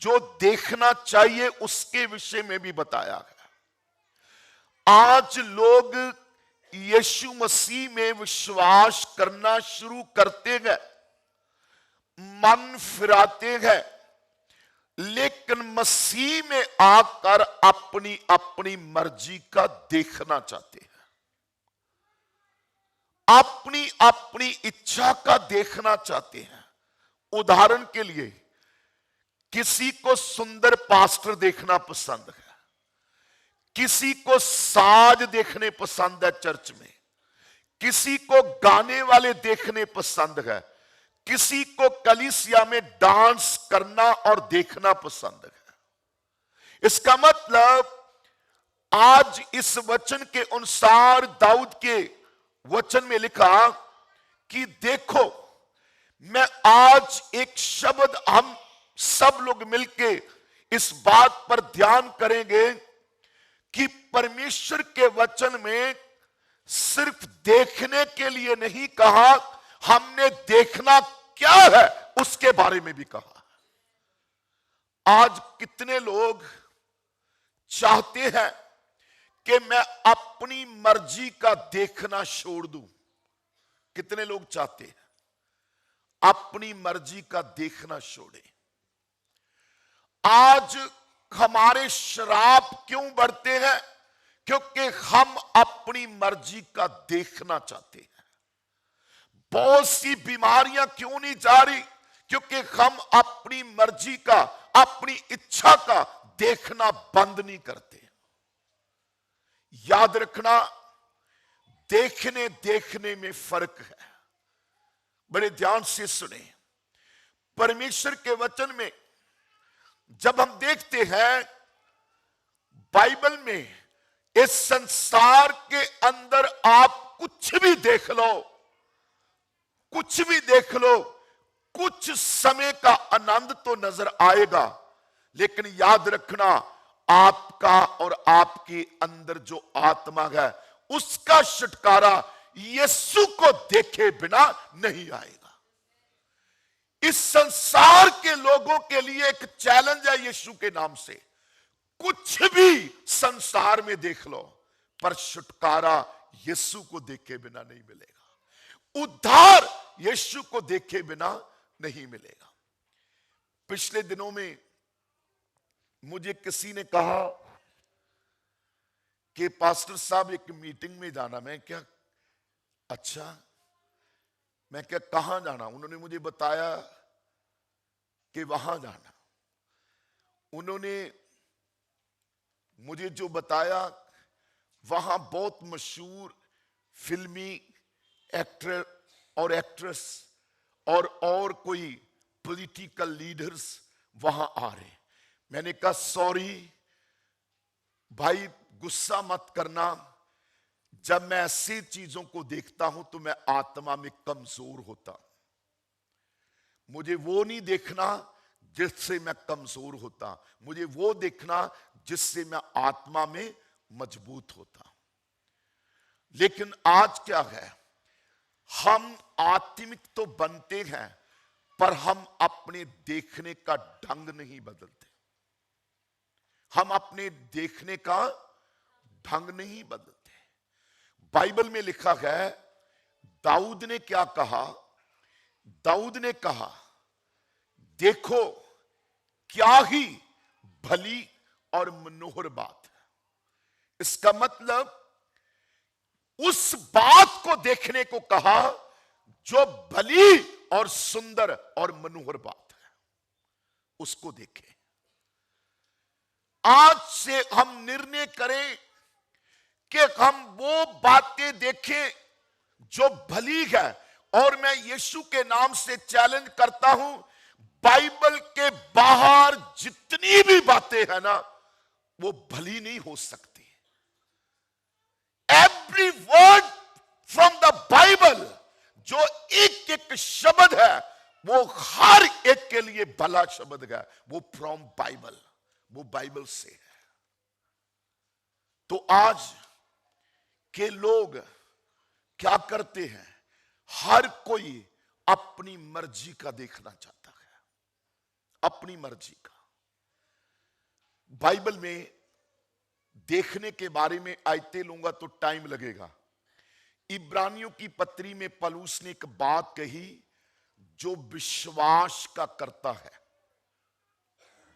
जो देखना चाहिए उसके विषय में भी बताया गया। आज लोग यीशु मसीह में विश्वास करना शुरू करते गए, मन फिराते गए, लेकिन मसीह में आकर अपनी अपनी मर्जी का देखना चाहते हैं, अपनी अपनी इच्छा का देखना चाहते हैं। उदाहरण के लिए, किसी को सुंदर पास्टर देखना पसंद है, किसी को साज देखने पसंद है चर्च में, किसी को गाने वाले देखने पसंद है, किसी को कलीसिया में डांस करना और देखना पसंद है। इसका मतलब आज इस वचन के अनुसार दाऊद के वचन में लिखा कि देखो, मैं आज एक शब्द हम सब लोग मिलके इस बात पर ध्यान करेंगे कि परमेश्वर के वचन में सिर्फ देखने के लिए नहीं कहा, हमने देखना क्या है उसके बारे में भी कहा। आज कितने लोग चाहते हैं कि मैं अपनी मर्जी का देखना छोड़ दूं? कितने लोग चाहते हैं अपनी मर्जी का देखना छोड़े? आज हमारे श्राप क्यों बढ़ते हैं? क्योंकि हम अपनी मर्जी का देखना चाहते हैं। बहुत सी बीमारियां क्यों नहीं जा रही? क्योंकि हम अपनी मर्जी का, अपनी इच्छा का देखना बंद नहीं करते। याद रखना, देखने देखने में फर्क है। बड़े ध्यान से सुने, परमेश्वर के वचन में जब हम देखते हैं बाइबल में, इस संसार के अंदर आप कुछ भी देख लो, कुछ भी देख लो, कुछ समय का आनंद तो नजर आएगा, लेकिन याद रखना, आपका और आपके अंदर जो आत्मा है उसका छुटकारा यीशु को देखे बिना नहीं आएगा। इस संसार के लोगों के लिए एक चैलेंज है यीशु के नाम से, कुछ भी संसार में देख लो, पर छुटकारा यीशु को देखे बिना नहीं मिलेगा, उद्धार यीशु को देखे बिना नहीं मिलेगा। पिछले दिनों में मुझे किसी ने कहा कि पास्टर साहब एक मीटिंग में जाना। मैं क्या, अच्छा, मैं क्या, कहां जाना? उन्होंने मुझे बताया कि वहां जाना। उन्होंने मुझे जो बताया, वहां बहुत मशहूर फिल्मी एक्टर और एक्ट्रेस और कोई पॉलिटिकल लीडर्स वहां आ रहे। मैंने कहा सॉरी भाई, गुस्सा मत करना, जब मैं ऐसी चीजों को देखता हूं तो मैं आत्मा में कमजोर होता। मुझे वो नहीं देखना जिससे मैं कमजोर होता, मुझे वो देखना जिससे मैं आत्मा में मजबूत होता। लेकिन आज क्या है, हम आत्मिक तो बनते हैं, पर हम अपने देखने का ढंग नहीं बदलते। हम अपने देखने का ढंग नहीं बदलते। बाइबल में लिखा है, दाऊद ने क्या कहा? दाऊद ने कहा, देखो क्या ही भली और मनोहर बात है। इसका मतलब उस बात को देखने को कहा जो भली और सुंदर और मनोहर बात है, उसको देखें। आज से हम निर्णय करें कि हम वो बातें देखें जो भली है। और मैं यीशु के नाम से चैलेंज करता हूं, बाइबल के बाहर जितनी भी बातें हैं ना, वो भली नहीं हो सकती। Every word from the Bible, जो एक एक शब्द है, वो हर एक के लिए भला शब्द है। वो फ्रॉम बाइबल, वो बाइबल से है। तो आज के लोग क्या करते हैं? हर कोई अपनी मर्जी का देखना चाहता है, अपनी मर्जी का। बाइबल में देखने के बारे में आयते लूंगा तो टाइम लगेगा। इब्रानियों की पत्री में पौलुस ने एक बात कही, जो विश्वास का करता है,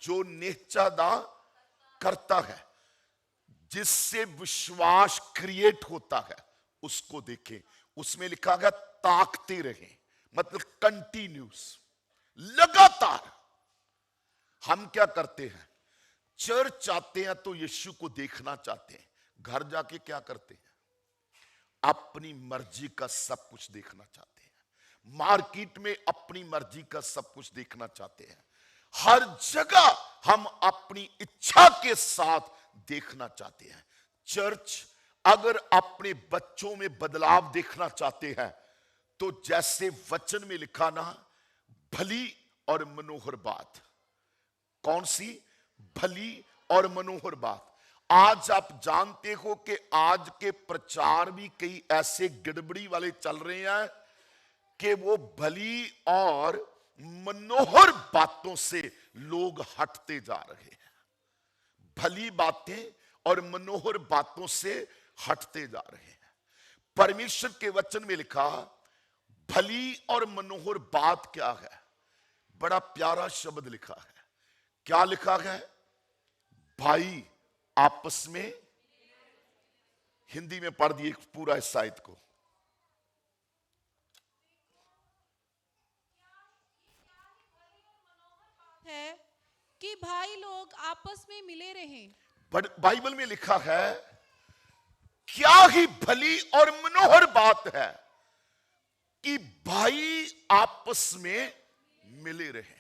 जो निश्चयता करता है, जिससे विश्वास क्रिएट होता है, उसको देखें। उसमें लिखा गया ताकते रहें, मतलब कंटिन्यूस, लगातार। हम क्या करते हैं, चर्च आते हैं तो यीशु को देखना चाहते हैं, घर जाके क्या करते हैं, अपनी मर्जी का सब कुछ देखना चाहते हैं, मार्केट में अपनी मर्जी का सब कुछ देखना चाहते हैं, हर जगह हम अपनी इच्छा के साथ देखना चाहते हैं। चर्च अगर अपने बच्चों में बदलाव देखना चाहते हैं तो जैसे वचन में लिखा ना, भली और मनोहर बात। कौन सी भली और मनोहर बात? आज आप जानते हो कि आज के प्रचार भी कई ऐसे गड़बड़ी वाले चल रहे हैं कि वो भली और मनोहर बातों से लोग हटते जा रहे हैं। भली बातें और मनोहर बातों से हटते जा रहे हैं। परमेश्वर के वचन में लिखा भली और मनोहर बात क्या है? बड़ा प्यारा शब्द लिखा है। क्या लिखा है? भाई आपस में, हिंदी में पढ़ दिए पूरा इस आयत को। है कि भाई लोग आपस में मिले रहें। बट बाइबल में लिखा है क्या ही भली और मनोहर बात है कि भाई आपस में मिले रहें।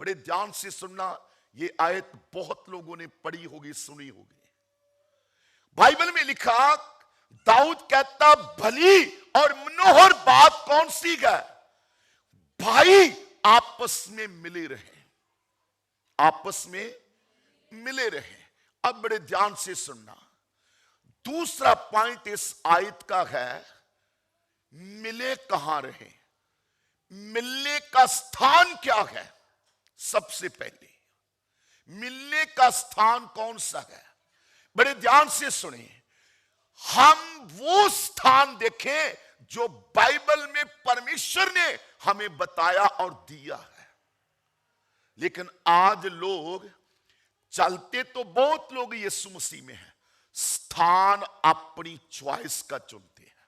बड़े ध्यान से सुनना, ये आयत बहुत लोगों ने पढ़ी होगी, सुनी होगी। बाइबल में लिखा, दाऊद कहता भली और मनोहर बात कौन सी है? भाई आपस में मिले रहे, आपस में मिले रहे। अब बड़े ध्यान से सुनना, दूसरा पॉइंट इस आयत का है, मिले कहां रहे, मिलने का स्थान क्या है? सबसे पहले मिलने का स्थान कौन सा है? बड़े ध्यान से सुने, हम वो स्थान देखें जो बाइबल में परमेश्वर ने हमें बताया और दिया है। लेकिन आज लोग चलते तो बहुत लोग यीशु मसीह में हैं, स्थान अपनी चॉइस का चुनते हैं।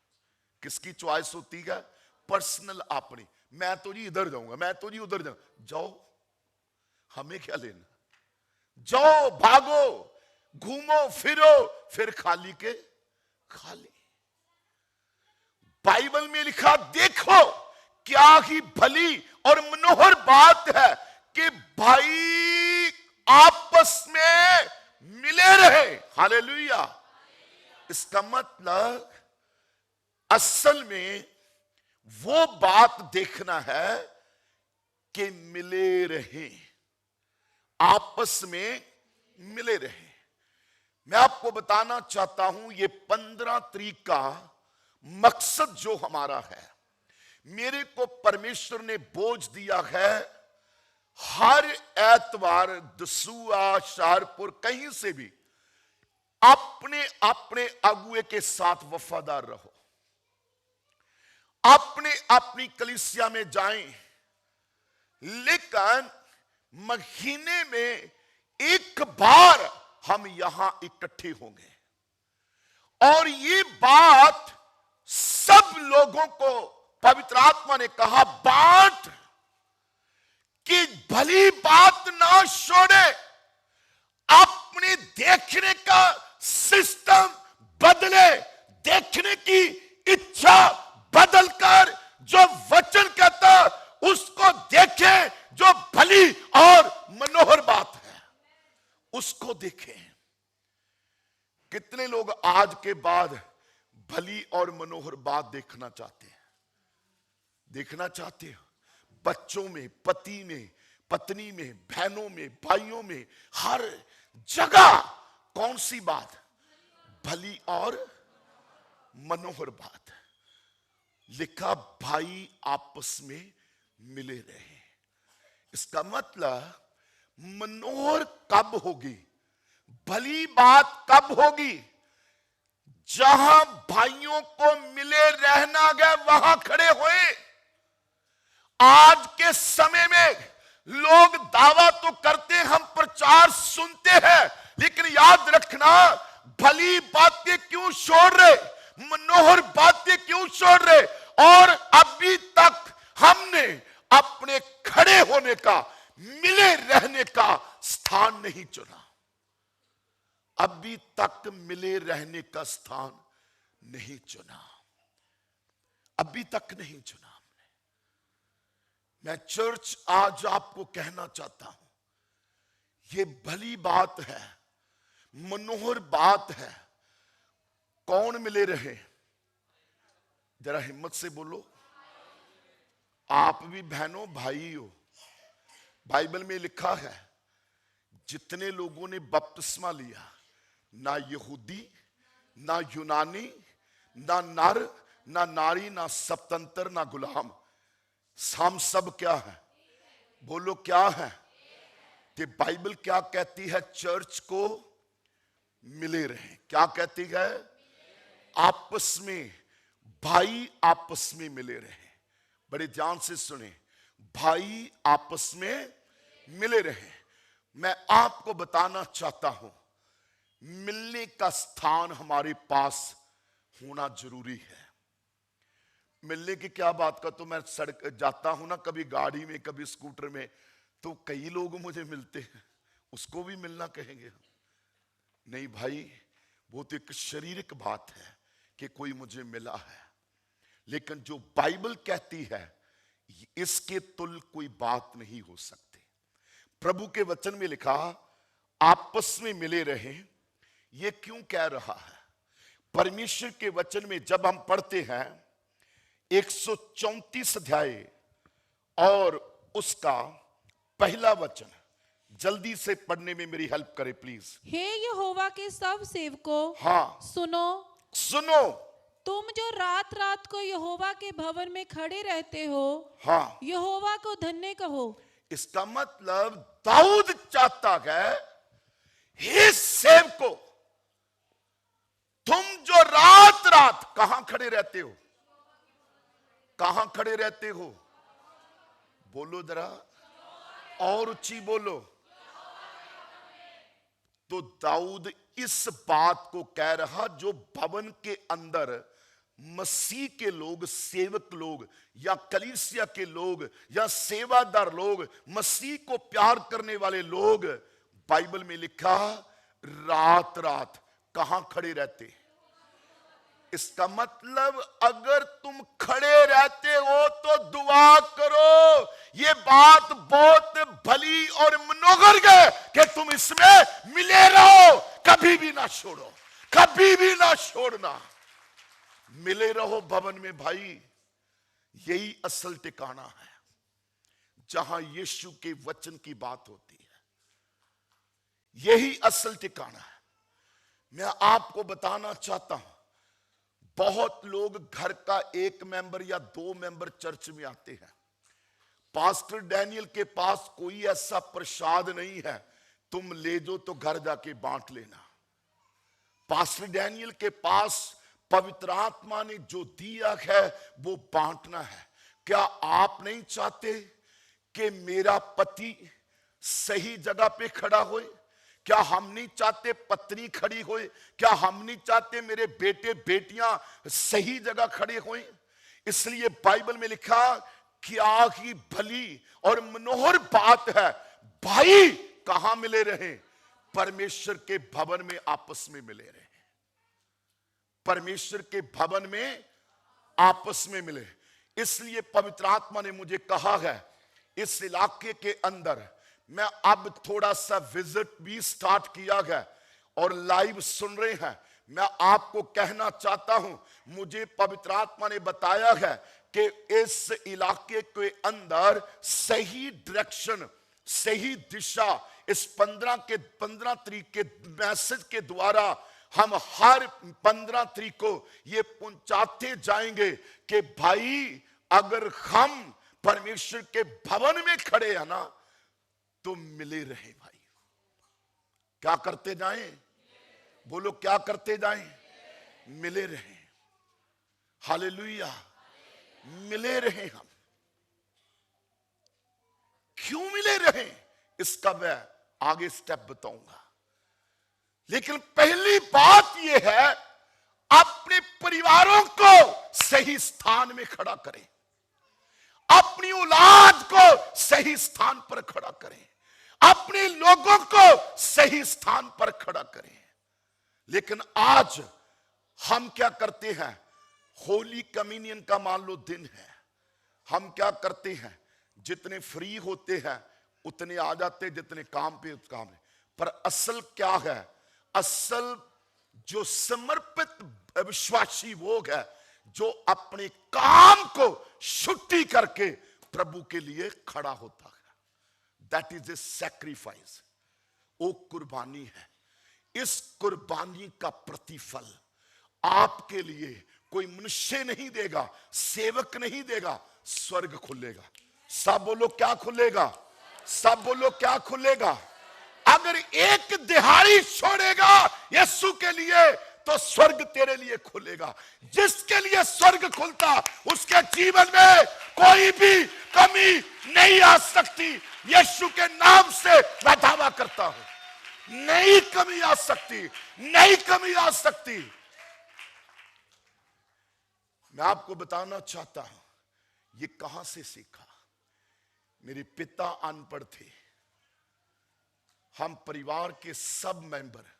किसकी चॉइस होती है? पर्सनल अपनी। मैं तो जी इधर जाऊंगा, मैं तो जी उधर जाऊंगा। जाओ, हमें क्या लेना? जाओ, भागो, घूमो फिरो, फिर खाली के खाली। बाइबल में लिखा, देखो क्या ही भली और मनोहर बात है कि भाई आपस में मिले रहे। हालेलुया। इसका मतलब असल में वो बात देखना है कि मिले रहे, आपस में मिले रहे। मैं आपको बताना चाहता हूं, ये 15 तारीख का मकसद जो हमारा है, मेरे को परमेश्वर ने बोझ दिया है, हर एतवार दसूआ, शाहपुर, कहीं से भी अपने अपने अगुए के साथ वफादार रहो, अपने अपनी कलीसिया में जाएं, लेकिन महीने में एक बार हम यहां इकट्ठे होंगे और ये बात सब लोगों को पवित्र आत्मा ने कहा बांट, कि भली बात ना छोड़े, अपने देखने का सिस्टम बदले, देखने की इच्छा बदलकर जो वचन कहता उसको देखें, जो भली और मनोहर बात है उसको देखें। कितने लोग आज के बाद भली और मनोहर बात देखना चाहते हैं? देखना चाहते हो? बच्चों में, पति में, पत्नी में, बहनों में, भाइयों में, हर जगह कौन सी बात? भली और मनोहर बात। लिखा भाई आपस में मिले रहे। इसका मतलब मनोहर कब होगी, भली बात कब होगी, जहां भाइयों को मिले रहना गए वहां खड़े हुए। आज के समय में लोग दावा तो करते हैं, हम प्रचार सुनते हैं, लेकिन याद रखना, भली बातें क्यों छोड़ रहे, मनोहर बातें क्यों छोड़ रहे, और अभी तक हमने अपने खड़े होने का, मिले रहने का स्थान नहीं चुना। अभी तक मिले रहने का स्थान नहीं चुना, अभी तक नहीं चुना हमने। मैं चर्च आज आपको कहना चाहता हूं, ये भली बात है, मनोहर बात है। कौन मिले रहे, जरा हिम्मत से बोलो। आप भी बहनों भाई हो। बाइबल में लिखा है, जितने लोगों ने बपतिस्मा लिया, ना यहूदी, ना यूनानी, ना नर, ना नारी, ना स्वतंत्र, ना गुलाम, हम सब क्या है, बोलो क्या है। कि बाइबल क्या कहती है, चर्च को मिले रहे। क्या कहती है, आपस में, भाई आपस में मिले रहे। बड़े ध्यान से सुने, भाई आपस में मिले रहे। मैं आपको बताना चाहता हूं, मिलने का स्थान हमारे पास होना जरूरी है। मिलने की क्या बात का, तो मैं सड़क जाता हूं ना, कभी गाड़ी में कभी स्कूटर में, तो कई लोग मुझे मिलते हैं, उसको भी मिलना कहेंगे हम? नहीं भाई, वो तो एक शारीरिक बात है कि कोई मुझे मिला है, लेकिन जो बाइबल कहती है, इसके तुल कोई बात नहीं हो सकती। प्रभु के वचन में लिखा, आपस में मिले रहे। ये क्यों कह रहा है? परमेश्वर के वचन में जब हम पढ़ते हैं 134 अध्याय और उसका पहला वचन, जल्दी से पढ़ने में मेरी हेल्प करे प्लीज। हे यहोवा के सब सेवकों, हाँ सुनो, सुनो, तुम जो रात रात को यहोवा के भवन में खड़े रहते हो, हाँ, यहोवा को धन्य कहो। इसका मतलब दाऊद चाहता है, हे सेवकों, तुम जो रात रात कहां खड़े रहते हो, कहां खड़े रहते हो, बोलो जरा और ऊंची बोलो। तो दाऊद इस बात को कह रहा, जो भवन के अंदर मसीह के लोग, सेवक लोग या कलीसिया के लोग या सेवादार लोग, मसीह को प्यार करने वाले लोग, बाइबल में लिखा रात रात कहां खड़े रहते। इसका मतलब अगर तुम खड़े रहते हो तो दुआ करो। ये बात बहुत भली और मनोहर है कि तुम इसमें मिले रहो, कभी भी ना छोड़ो, कभी भी ना छोड़ना। मिले रहो भवन में भाई, यही असल ठिकाना है जहां यीशु के वचन की बात होती है, यही असल ठिकाना है। मैं आपको बताना चाहता हूं, बहुत लोग घर का एक मेंबर या 2 मेंबर चर्च में आते हैं। पास्टर डैनियल के पास कोई ऐसा प्रसाद नहीं है, तुम ले जो तो घर जाके बांट लेना। पास्टर डैनियल के पास पवित्र आत्मा ने जो दिया है वो बांटना है। क्या आप नहीं चाहते कि मेरा पति सही जगह पे खड़ा होए? क्या हम नहीं चाहते पत्नी खड़ी होए? क्या हम नहीं चाहते मेरे बेटे बेटियां सही जगह खड़े होए? इसलिए बाइबल में लिखा, क्या ही भली और मनोहर बात है, भाई कहां मिले रहे? परमेश्वर के भवन में आपस में मिले रहे। परमेश्वर के भवन में आपस में मिले। इसलिए पवित्र आत्मा ने मुझे कहा है, इस इलाके के अंदर मैं अब थोड़ा सा विजिट भी स्टार्ट किया है और लाइव सुन रहे हैं। मैं आपको कहना चाहता हूं, मुझे पवित्र आत्मा ने बताया है कि इस इलाके के अंदर सही डायरेक्शन, सही दिशा, इस 15 तारीख के मैसेज के द्वारा हम हर 15 तारीख को ये पहुंचाते जाएंगे कि भाई अगर हम परमेश्वर के भवन में खड़े हैं ना, तो मिले रहे भाई। क्या करते जाएं? बोलो क्या करते जाएं? मिले रहे। हालेलुया। मिले रहे। हम क्यों मिले रहे इसका मैं आगे स्टेप बताऊंगा, लेकिन पहली बात यह है अपने परिवारों को सही स्थान में खड़ा करें, अपनी औलाद को सही स्थान पर खड़ा करें, अपने लोगों को सही स्थान पर खड़ा करें। लेकिन आज हम क्या करते हैं? होली कम्युनियन का मान लो दिन है, हम क्या करते हैं? जितने फ्री होते हैं उतने आ जाते, जितने काम पे उस काम है। पर असल क्या है? असल जो समर्पित विश्वासी वो है जो अपने काम को छुट्टी करके प्रभु के लिए खड़ा होता है। That is a sacrifice. वो कुर्बानी है। इस कुर्बानी का प्रतिफल आपके लिए कोई मनुष्य नहीं देगा, सेवक नहीं देगा, स्वर्ग खुलेगा। सब बोलो क्या खुलेगा? सब बोलो क्या खुलेगा? अगर एक दिहाड़ी छोड़ेगा यीशु के लिए तो स्वर्ग तेरे लिए खुलेगा। जिसके लिए स्वर्ग खुलता उसके जीवन में कोई भी कमी नहीं आ सकती। यीशु के नाम से मैं दावा करता हूं, नहीं कमी आ सकती, नहीं कमी आ सकती। मैं आपको बताना चाहता हूं ये कहां से सीखा। मेरे पिता अनपढ़ थे। हम परिवार के सब मेंबर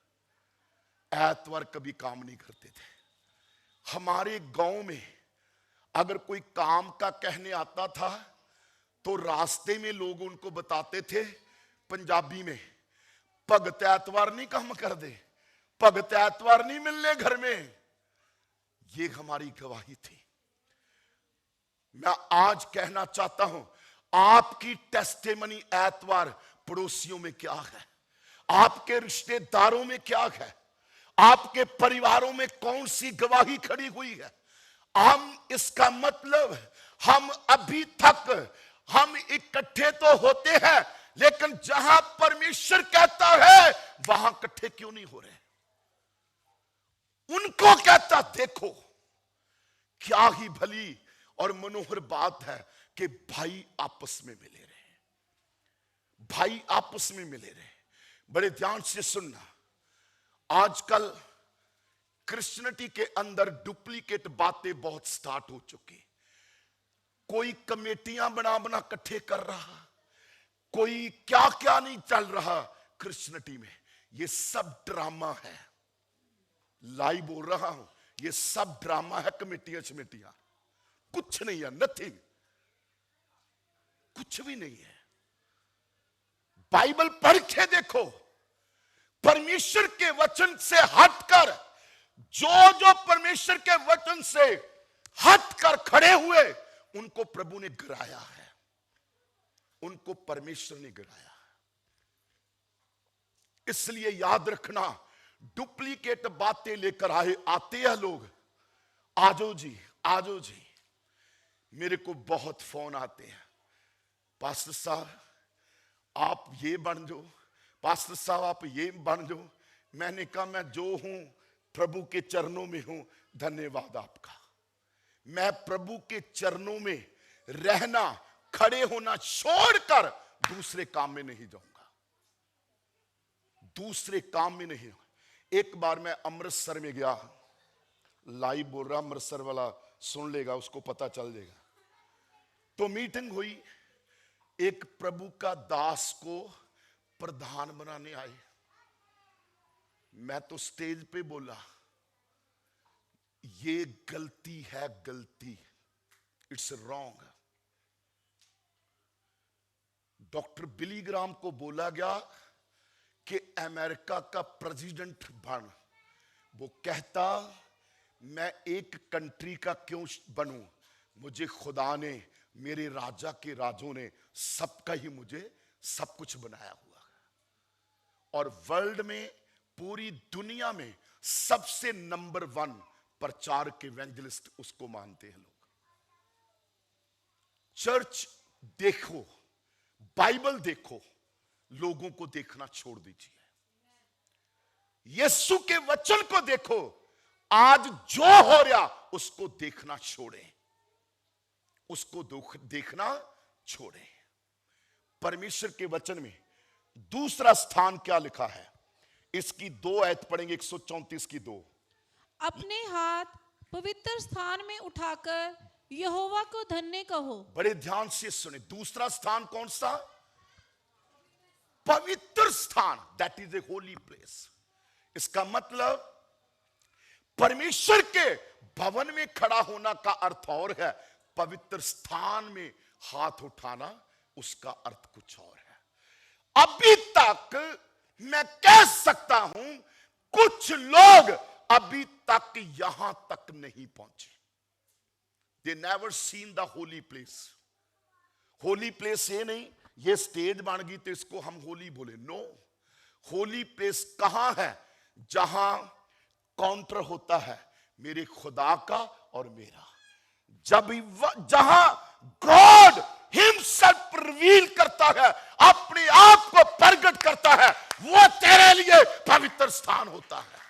एतवार कभी काम नहीं करते थे। हमारे गांव में अगर कोई काम का कहने आता था तो रास्ते में लोग उनको बताते थे पंजाबी में, भगत एतवार नहीं काम कर दे, भगत एतवार नहीं मिलने घर में। ये हमारी गवाही थी। मैं आज कहना चाहता हूं आपकी टेस्टिमनी एतवार पड़ोसियों में क्या है, आपके रिश्तेदारों में क्या है, आपके परिवारों में कौन सी गवाही खड़ी हुई है। हम इसका मतलब हम अभी तक हम इकट्ठे तो होते हैं, लेकिन जहां परमेश्वर कहता है वहां इकट्ठे क्यों नहीं हो रहे? उनको कहता देखो क्या ही भली और मनोहर बात है कि भाई आपस में मिले रहे, भाई आपस में मिले रहे। बड़े ध्यान से सुनना, आजकल क्रिश्चियनिटी के अंदर डुप्लीकेट बातें बहुत स्टार्ट हो चुकी। कोई कमेटियां बना बना इकट्ठे कर रहा, कोई क्या क्या नहीं चल रहा क्रिश्चियनिटी में। ये सब ड्रामा है। लाइव बोल रहा हूं, ये सब ड्रामा है। कमेटियां शमेटियां कुछ नहीं है, नथिंग, कुछ भी नहीं है। बाइबल पढ़ के देखो, परमेश्वर के वचन से हटकर जो परमेश्वर के वचन से हटकर खड़े हुए उनको प्रभु ने गिराया है, उनको परमेश्वर ने गिराया है। इसलिए याद रखना, डुप्लीकेट बातें लेकर आते हैं लोग। आजो जी, आजो जी। मेरे को बहुत फोन आते हैं, पास्टर साहब आप ये बन जाओ, पास्टर साहब आप ये बन जाओ। मैंने कहा मैं जो हूं प्रभु के चरणों में हूं, धन्यवाद आपका। मैं प्रभु के चरणों में रहना, खड़े होना छोड़कर दूसरे काम में नहीं जाऊंगा, दूसरे काम में नहीं। एक बार मैं अमृतसर में गया, लाइव बोल रहा, अमृतसर वाला सुन लेगा, उसको पता चल जाएगा। तो मीटिंग हुई, एक प्रभु का दास को प्रधान बनाने आए। मैं तो स्टेज पे बोला ये गलती है, गलती, इट्स रॉन्ग। डॉक्टर बिली ग्राम को बोला गया कि अमेरिका का प्रेसिडेंट बन। वो कहता मैं एक कंट्री का क्यों बनूं, मुझे खुदा ने, मेरे राजा के राजों ने सबका ही मुझे सब कुछ बनाया हुआ है। और वर्ल्ड में, पूरी दुनिया में सबसे नंबर 1 प्रचार के इवेंजलिस्ट उसको मानते हैं लोग। चर्च देखो, बाइबल देखो, लोगों को देखना छोड़ दीजिए। यीशु के वचन को देखो। आज जो हो रहा उसको देखना छोड़ें, उसको देखना छोड़ें। परमेश्वर के वचन में दूसरा स्थान क्या लिखा है, इसकी 2 आयत पढ़ेंगे, 134 की 2। अपने हाथ पवित्र स्थान में उठाकर यहोवा को धन्य कहो। बड़े ध्यान से सुने। दूसरा स्थान कौन सा? पवित्र स्थान, that is a holy place. इसका मतलब परमेश्वर के भवन में खड़ा होना का अर्थ और है, पवित्र स्थान में हाथ उठाना उसका अर्थ कुछ और है। अभी तक मैं कह सकता हूं कुछ लोग अभी तक यहां तक नहीं पहुंचे। They never seen the holy place. Holy place ये नहीं ये स्टेज बन गई तो इसको हम होली बोले, नो। होली प्लेस कहां है? जहां काउंटर होता है मेरे खुदा का और मेरा। जहां गॉड हिमसेल्फ रिवील करता है, अपने आप को प्रकट करता है, वो तेरे लिए पवित्र स्थान होता है।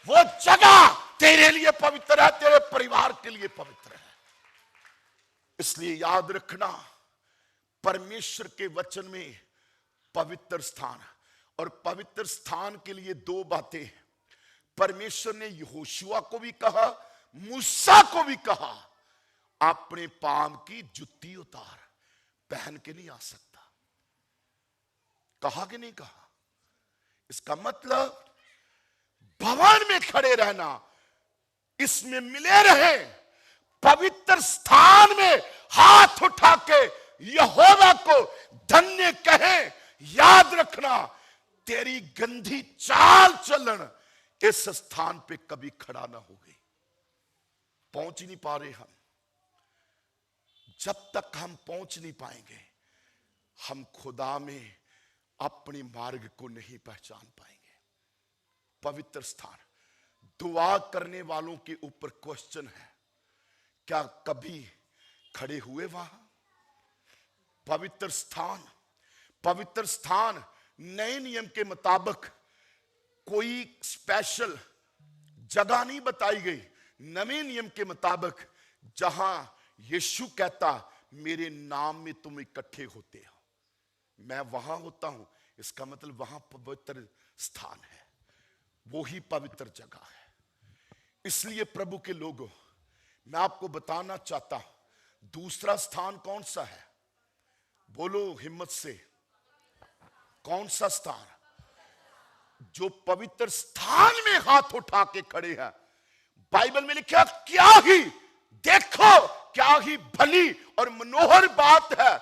वो जगह तेरे लिए पवित्र है, तेरे परिवार के लिए पवित्र है। इसलिए याद रखना, परमेश्वर के वचन में पवित्र स्थान, और पवित्र स्थान के लिए 2 बातें परमेश्वर ने यहोशुआ को भी कहा, मूसा को भी कहा, अपने पांव की जुत्ती उतार, पहन के नहीं आ सकता। कहा कि नहीं कहा? इसका मतलब भवन में खड़े रहना, इसमें मिले रहे, पवित्र स्थान में हाथ उठा के यहोवा को धन्य कहें। याद रखना, तेरी गंदी चाल चलन इस स्थान पे कभी खड़ा ना होगी। पहुंच ही नहीं पा रहे हम। जब तक हम पहुंच नहीं पाएंगे, हम खुदा में अपने मार्ग को नहीं पहचान पाएंगे। पवित्र स्थान, दुआ करने वालों के ऊपर क्वेश्चन है, क्या कभी खड़े हुए वहां? पवित्र स्थान, पवित्र स्थान नए नियम के मुताबिक कोई स्पेशल जगह नहीं बताई गई। नवे नियम के मुताबिक जहां यीशु कहता मेरे नाम में तुम इकट्ठे होते हो, मैं वहां होता हूं, इसका मतलब वहां पवित्र स्थान है, वो ही पवित्र जगह है। इसलिए प्रभु के लोगों, मैं आपको बताना चाहता हूं दूसरा स्थान कौन सा है? बोलो हिम्मत से, कौन सा स्थान? जो पवित्र स्थान में हाथ उठा के खड़े हैं। बाइबल में लिखा, क्या ही देखो, क्या ही भली और मनोहर बात है,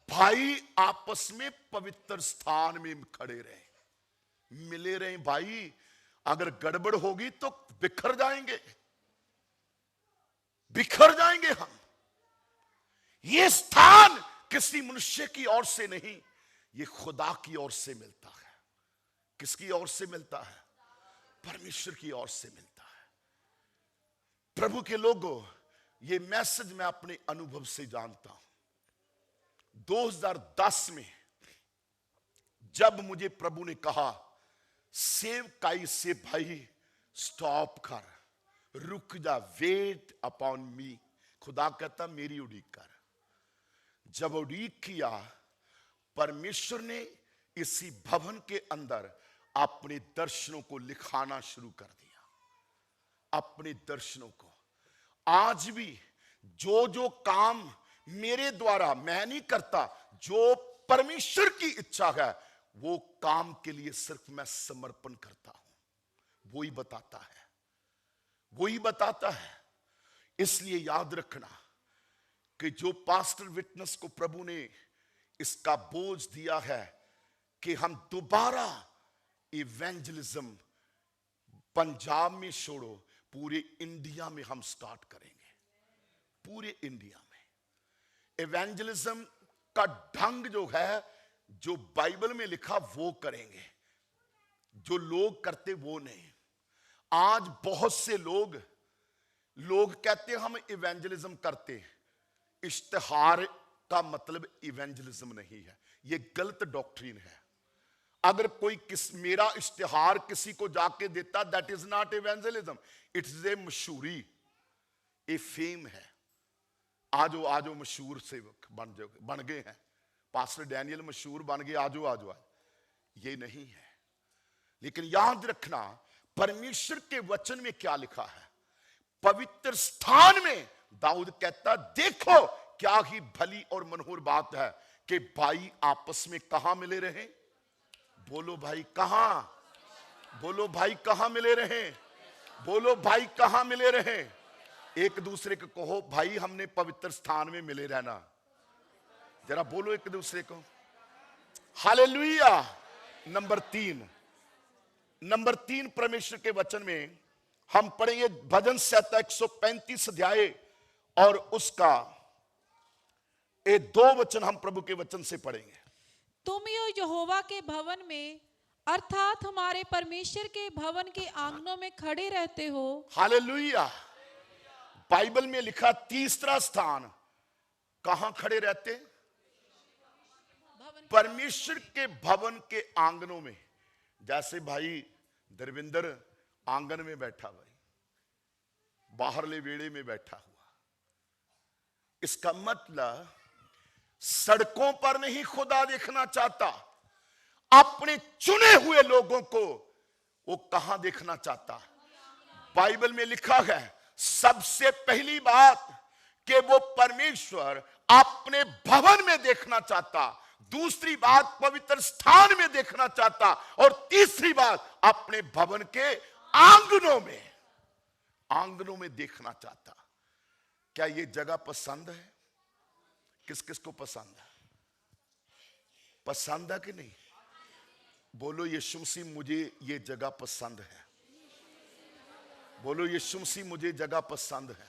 भाई आपस में पवित्र स्थान में खड़े रहे, मिले रहे। भाई अगर गड़बड़ होगी तो बिखर जाएंगे, बिखर जाएंगे हम। ये स्थान किसी मनुष्य की ओर से नहीं, ये खुदा की ओर से मिलता है। किसकी ओर से मिलता है? परमेश्वर की ओर से मिलता है। प्रभु के लोगों, ये मैसेज मैं अपने अनुभव से जानता हूं। 2010 में जब मुझे प्रभु ने कहा सेवकाई से भाई स्टॉप कर, रुक जा, वेट अपॉन मी, खुदा कहता मेरी उड़ीक कर। जब उड़ीक किया, परमेश्वर ने इसी भवन के अंदर अपने दर्शनों को लिखाना शुरू कर दिया। अपने दर्शनों को आज भी जो जो काम मेरे द्वारा मैं नहीं करता, जो परमेश्वर की इच्छा है, वो काम के लिए सिर्फ मैं समर्पण करता हूं। वो ही बताता है, वो ही बताता है। इसलिए याद रखना कि जो पास्टर विटनेस को प्रभु ने इसका बोझ दिया है कि हम दोबारा इवेंजलिज्म पंजाब में छोड़ो, पूरे इंडिया में हम स्टार्ट करेंगे। पूरे इंडिया में इवेंजलिज्म का ढंग जो है, जो बाइबल में लिखा वो करेंगे, जो लोग करते वो नहीं। आज बहुत से लोग कहते हम इवेंजलिज्म करते, इश्तिहार का मतलब इवेंजलिज्म नहीं है। ये गलत डॉक्ट्रिन है। अगर कोई मेरा इश्तिहार किसी को जाके देता, that is not evangelism, it's a मशहूरी, ए फेम है। आजो आजो मशहूर सेवक बन गए हैं, पास्टर डैनियल मशहूर बन गए, आजो आजो आजो, ये नहीं है। लेकिन याद रखना परमेश्वर के वचन में क्या लिखा है। पवित्र स्थान में दाऊद कहता, देखो क्या ही भली और मनोहर बात है कि भाई आपस में कहां मिले रहे। बोलो भाई कहां, बोलो भाई कहां मिले रहे, बोलो भाई कहां मिले रहे। एक दूसरे को कहो, भाई हमने पवित्र स्थान में मिले रहना। जरा बोलो एक दूसरे को हालेलुया। नंबर तीन परमेश्वर के वचन में हम पढ़ेंगे भजन संहिता 135 अध्याय और उसका ये 2 वचन हम प्रभु के वचन से पढ़ेंगे। तुम यो यहोवा के भवन में अर्थात हमारे परमेश्वर के भवन के आंगनों में खड़े रहते हो। हालेलुया। बाइबल में लिखा तीसरा स्थान कहां खड़े रहते, परमेश्वर के भवन के आंगनों में। जैसे भाई दरविंदर आंगन में बैठा, भाई बाहरले वेड़े में बैठा हुआ, इसका मतलब सड़कों पर नहीं खुदा देखना चाहता, अपने चुने हुए लोगों को वो कहां देखना चाहता। बाइबल में लिखा है सबसे पहली बात कि वो परमेश्वर अपने भवन में देखना चाहता, दूसरी बात पवित्र स्थान में देखना चाहता, और तीसरी बात अपने भवन के आंगनों में देखना चाहता। क्या ये जगह पसंद है? किस किस को पसंद है? पसंद है कि नहीं? बोलो यीशु मसीह मुझे ये जगह पसंद है। बोलो यीशु मसीह मुझे जगह पसंद है।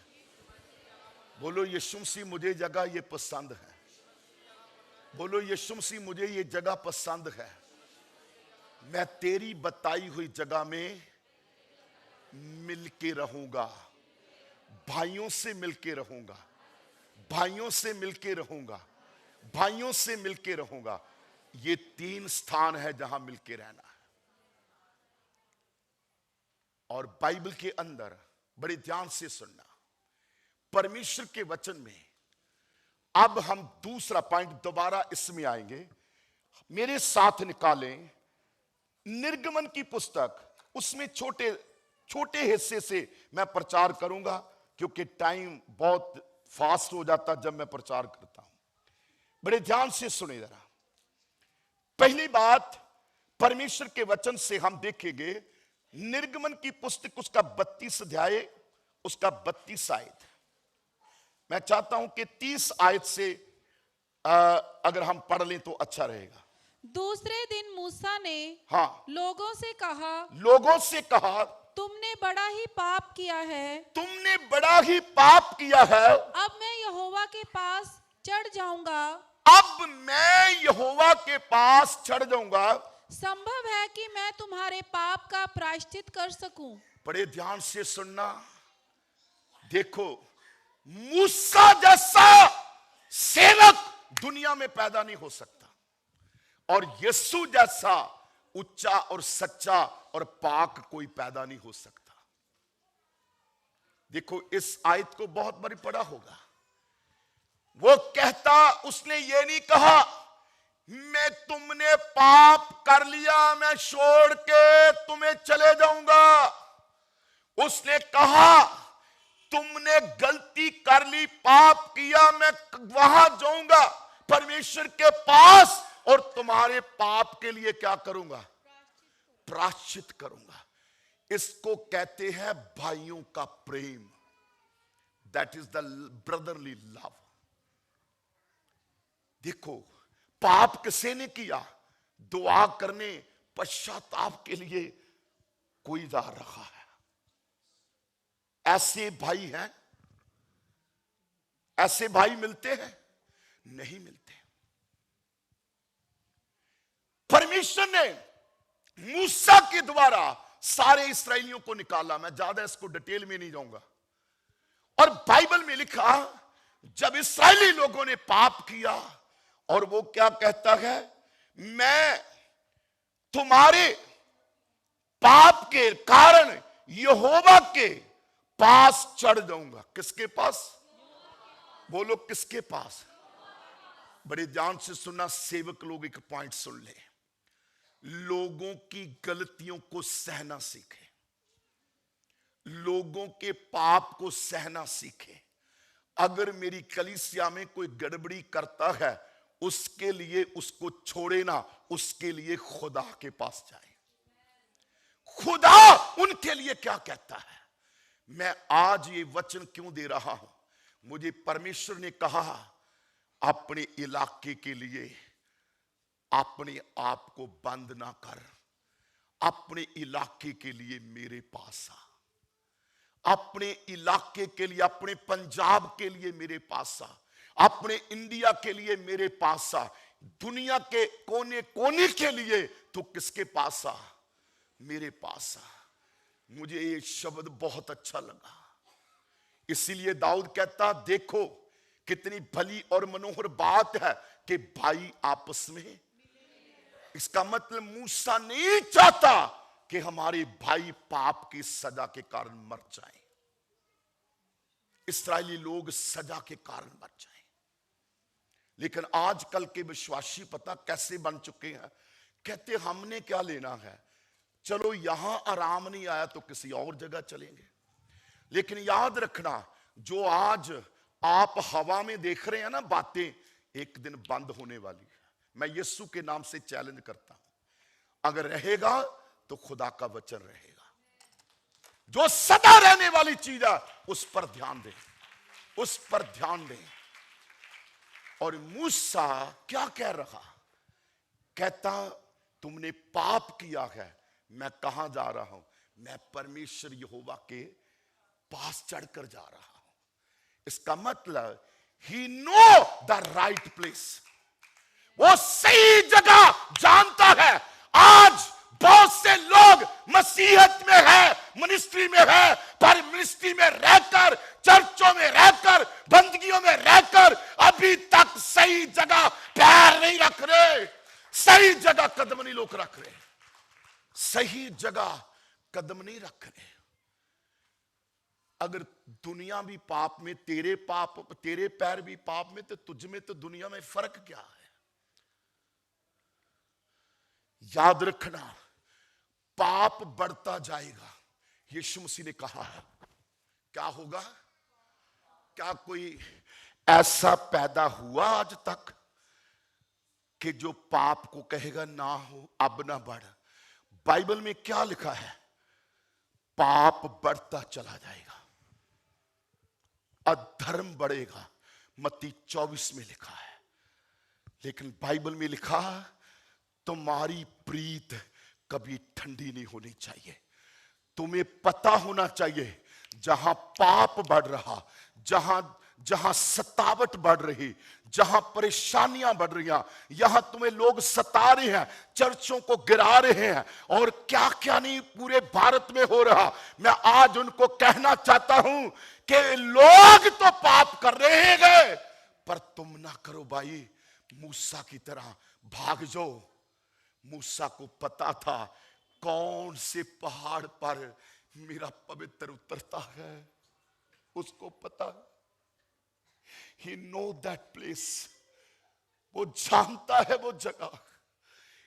बोलो यीशु मसीह मुझे जगह ये पसंद है। बोलो यीशु मसीह मुझे ये जगह पसंद है। मैं तेरी बताई हुई जगह में मिलके रहूंगा, भाइयों से मिलके रहूंगा, भाइयों से मिलके रहूंगा, भाइयों से मिलके रहूंगा। ये 3 स्थान है जहां मिलके रहना है। और बाइबल के अंदर बड़े ध्यान से सुनना, परमेश्वर के वचन में अब हम दूसरा पॉइंट दोबारा इसमें आएंगे। मेरे साथ निकालें निर्गमन की पुस्तक, उसमें छोटे छोटे हिस्से से मैं प्रचार करूंगा क्योंकि टाइम बहुत फास्ट हो जाता जब मैं प्रचार करता हूं। बड़े ध्यान से सुने जरा। पहली बात परमेश्वर के वचन से हम देखेंगे निर्गमन की पुस्तक उसका 32 अध्याय उसका 32 आयत। मैं चाहता हूं कि 30 आयत से अगर हम पढ़ लें तो अच्छा रहेगा। दूसरे दिन मूसा ने लोगों से कहा तुमने बड़ा ही पाप किया है, तुमने बड़ा ही पाप किया है। अब मैं यहोवा के पास चढ़ जाऊंगा, अब मैं यहोवा के पास चढ़ जाऊंगा। संभव है कि मैं तुम्हारे पाप का प्रायश्चित कर सकूं। बड़े ध्यान से सुनना। देखो मूसा जैसा सेवक दुनिया में पैदा नहीं हो सकता, और यीशु जैसा उच्चा और सच्चा और पाक कोई पैदा नहीं हो सकता। देखो इस आयत को बहुत बारी पढ़ा होगा। वो कहता, उसने ये नहीं कहा मैं तुमने पाप कर लिया मैं छोड़ के तुम्हें चले जाऊंगा। उसने कहा तुमने गलती कर ली, पाप किया, मैं वहां जाऊंगा परमेश्वर के पास और तुम्हारे पाप के लिए क्या करूंगा? प्रायश्चित करूंगा। इसको कहते हैं भाइयों का प्रेम। That is the brotherly love. देखो पाप किसी ने किया, दुआ करने पश्चाताप के लिए कोई जा रहा है। ऐसे भाई हैं, ऐसे भाई मिलते हैं? नहीं मिलते। परमेश्वर ने मूसा के द्वारा सारे इस्राएलियों को निकाला। मैं ज्यादा इसको डिटेल में नहीं जाऊंगा। और बाइबल में लिखा जब इस्राएली लोगों ने पाप किया, और वो क्या कहता है, मैं तुम्हारे पाप के कारण यहोवा के पास चढ़ जाऊंगा। किसके पास? बोलो किसके पास? बड़े ध्यान से सुनना सेवक लोग, एक पॉइंट सुन ले। लोगों की गलतियों को सहना सीखे, लोगों के पाप को सहना सीखे। अगर मेरी कलीसिया में कोई गड़बड़ी करता है, उसके लिए उसको छोड़े ना, उसके लिए खुदा के पास जाए। खुदा उनके लिए क्या कहता है? मैं आज ये वचन क्यों दे रहा हूं? मुझे परमेश्वर ने कहा अपने इलाके के लिए अपने आप को बंद ना कर, अपने इलाके के लिए मेरे पास आ, अपने इलाके के लिए, अपने पंजाब के लिए मेरे पास आ, अपने इंडिया के लिए मेरे पास आ, दुनिया के कोने कोने के लिए तो किसके पास आ? मेरे पास आ। मुझे ये शब्द बहुत अच्छा लगा, इसीलिए दाऊद कहता, देखो कितनी भली और मनोहर बात है कि भाई आपस में। इसका मतलब मूसा नहीं चाहता कि हमारे भाई पाप की सजा के कारण मर जाएं, इस्राएली लोग सजा के कारण मर जाएं। लेकिन आजकल के विश्वासी पता कैसे बन चुके हैं? कहते हमने क्या लेना है, चलो यहां आराम नहीं आया तो किसी और जगह चलेंगे। लेकिन याद रखना, जो आज आप हवा में देख रहे हैं ना बातें, एक दिन बंद होने वाली है। मैं यीशु के नाम से चैलेंज करता हूं, अगर रहेगा तो खुदा का वचन रहेगा। जो सदा रहने वाली चीज है उस पर ध्यान दें, उस पर ध्यान दें। और मूसा क्या कह रहा? कहता तुमने पाप किया है। मैं कहां जा रहा हूं? मैं परमेश्वर यहोवा के पास चढ़कर जा रहा हूं। इसका मतलब ही नो द राइट प्लेस, वो सही जगह जानता है। आज बहुत से लोग मसीहत में है, मिनिस्ट्री में है, पर मिनिस्ट्री में रहकर, चर्चों में रहकर, बंदगियों में रहकर अभी तक सही जगह पैर नहीं रख रहे, सही जगह कदम नहीं लोग रख रहे, सही जगह कदम नहीं रख रहे। अगर दुनिया भी पाप में, तेरे पैर भी पाप में, तो तुझ में तो दुनिया में फर्क क्या है? याद रखना, पाप बढ़ता जाएगा। यीशु मसीह ने कहा है, क्या होगा? क्या कोई ऐसा पैदा हुआ आज तक कि जो पाप को कहेगा ना हो, अब ना बढ़? बाइबल में क्या लिखा है? पाप बढ़ता चला जाएगा, अधर्म बढ़ेगा, मत्ती 24 में लिखा है। लेकिन बाइबल में लिखा, तुम्हारी प्रीत कभी ठंडी नहीं होनी चाहिए। तुम्हें पता होना चाहिए, जहां पाप बढ़ रहा, जहां सतावट बढ़ रही, जहां परेशानियां बढ़ रही, यहां तुम्हें लोग सता रहे हैं, चर्चों को गिरा रहे हैं, और क्या क्या नहीं पूरे भारत में हो रहा। मैं आज उनको कहना चाहता हूं कि लोग तो पाप कर रहे हैं, पर तुम ना करो भाई। मूसा की तरह भाग जाओ। मूसा को पता था कौन से पहाड़ पर मेरा पवित्र उतरता है, उसको पता। He know that place, वो जानता है वो जगह।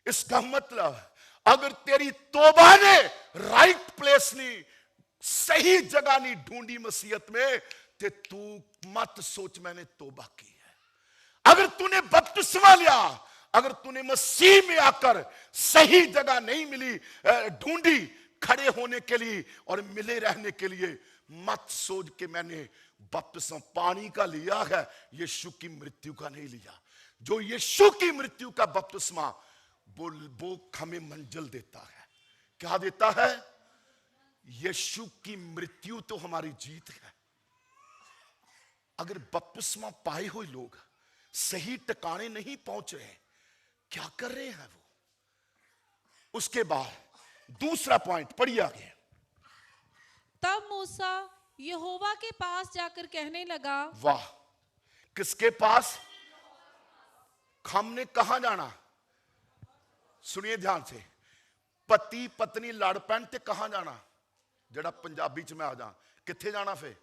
इसका मतलब अगर तेरी तौबा ने राइट प्लेस नहीं, सही जगह नहीं ढूंढी मसीहत में, तो तू मत सोच मैंने तौबा की है। अगर तूने बपतिस्मा लिया, अगर तूने मसीह में आकर सही जगह नहीं मिली, ढूंढी खड़े होने के लिए और मिले रहने के लिए, मत सोच के मैंने बपतिस्मा पानी का लिया है, यीशु की मृत्यु का नहीं लिया। जो यीशु की मृत्यु का बपतिस्मा, वो हमें मंजिल देता है। क्या देता है? यीशु की मृत्यु तो हमारी जीत है। अगर बपतिस्मा पाए हुए लोग सही ठिकाने नहीं पहुंच रहे, क्या कर रहे हैं वो? उसके बाद दूसरा पॉइंट पढ़िए आगे। तब मूसा यहोवा के पास जाकर कहने लगा, वाह, किसके पास? हमने कहां जाना? सुनिए ध्यान से। पति पत्नी लड़ पैन ते कहां जाना? जड़ा पंजाबी च मैं आ जा, किथे जाना फिर?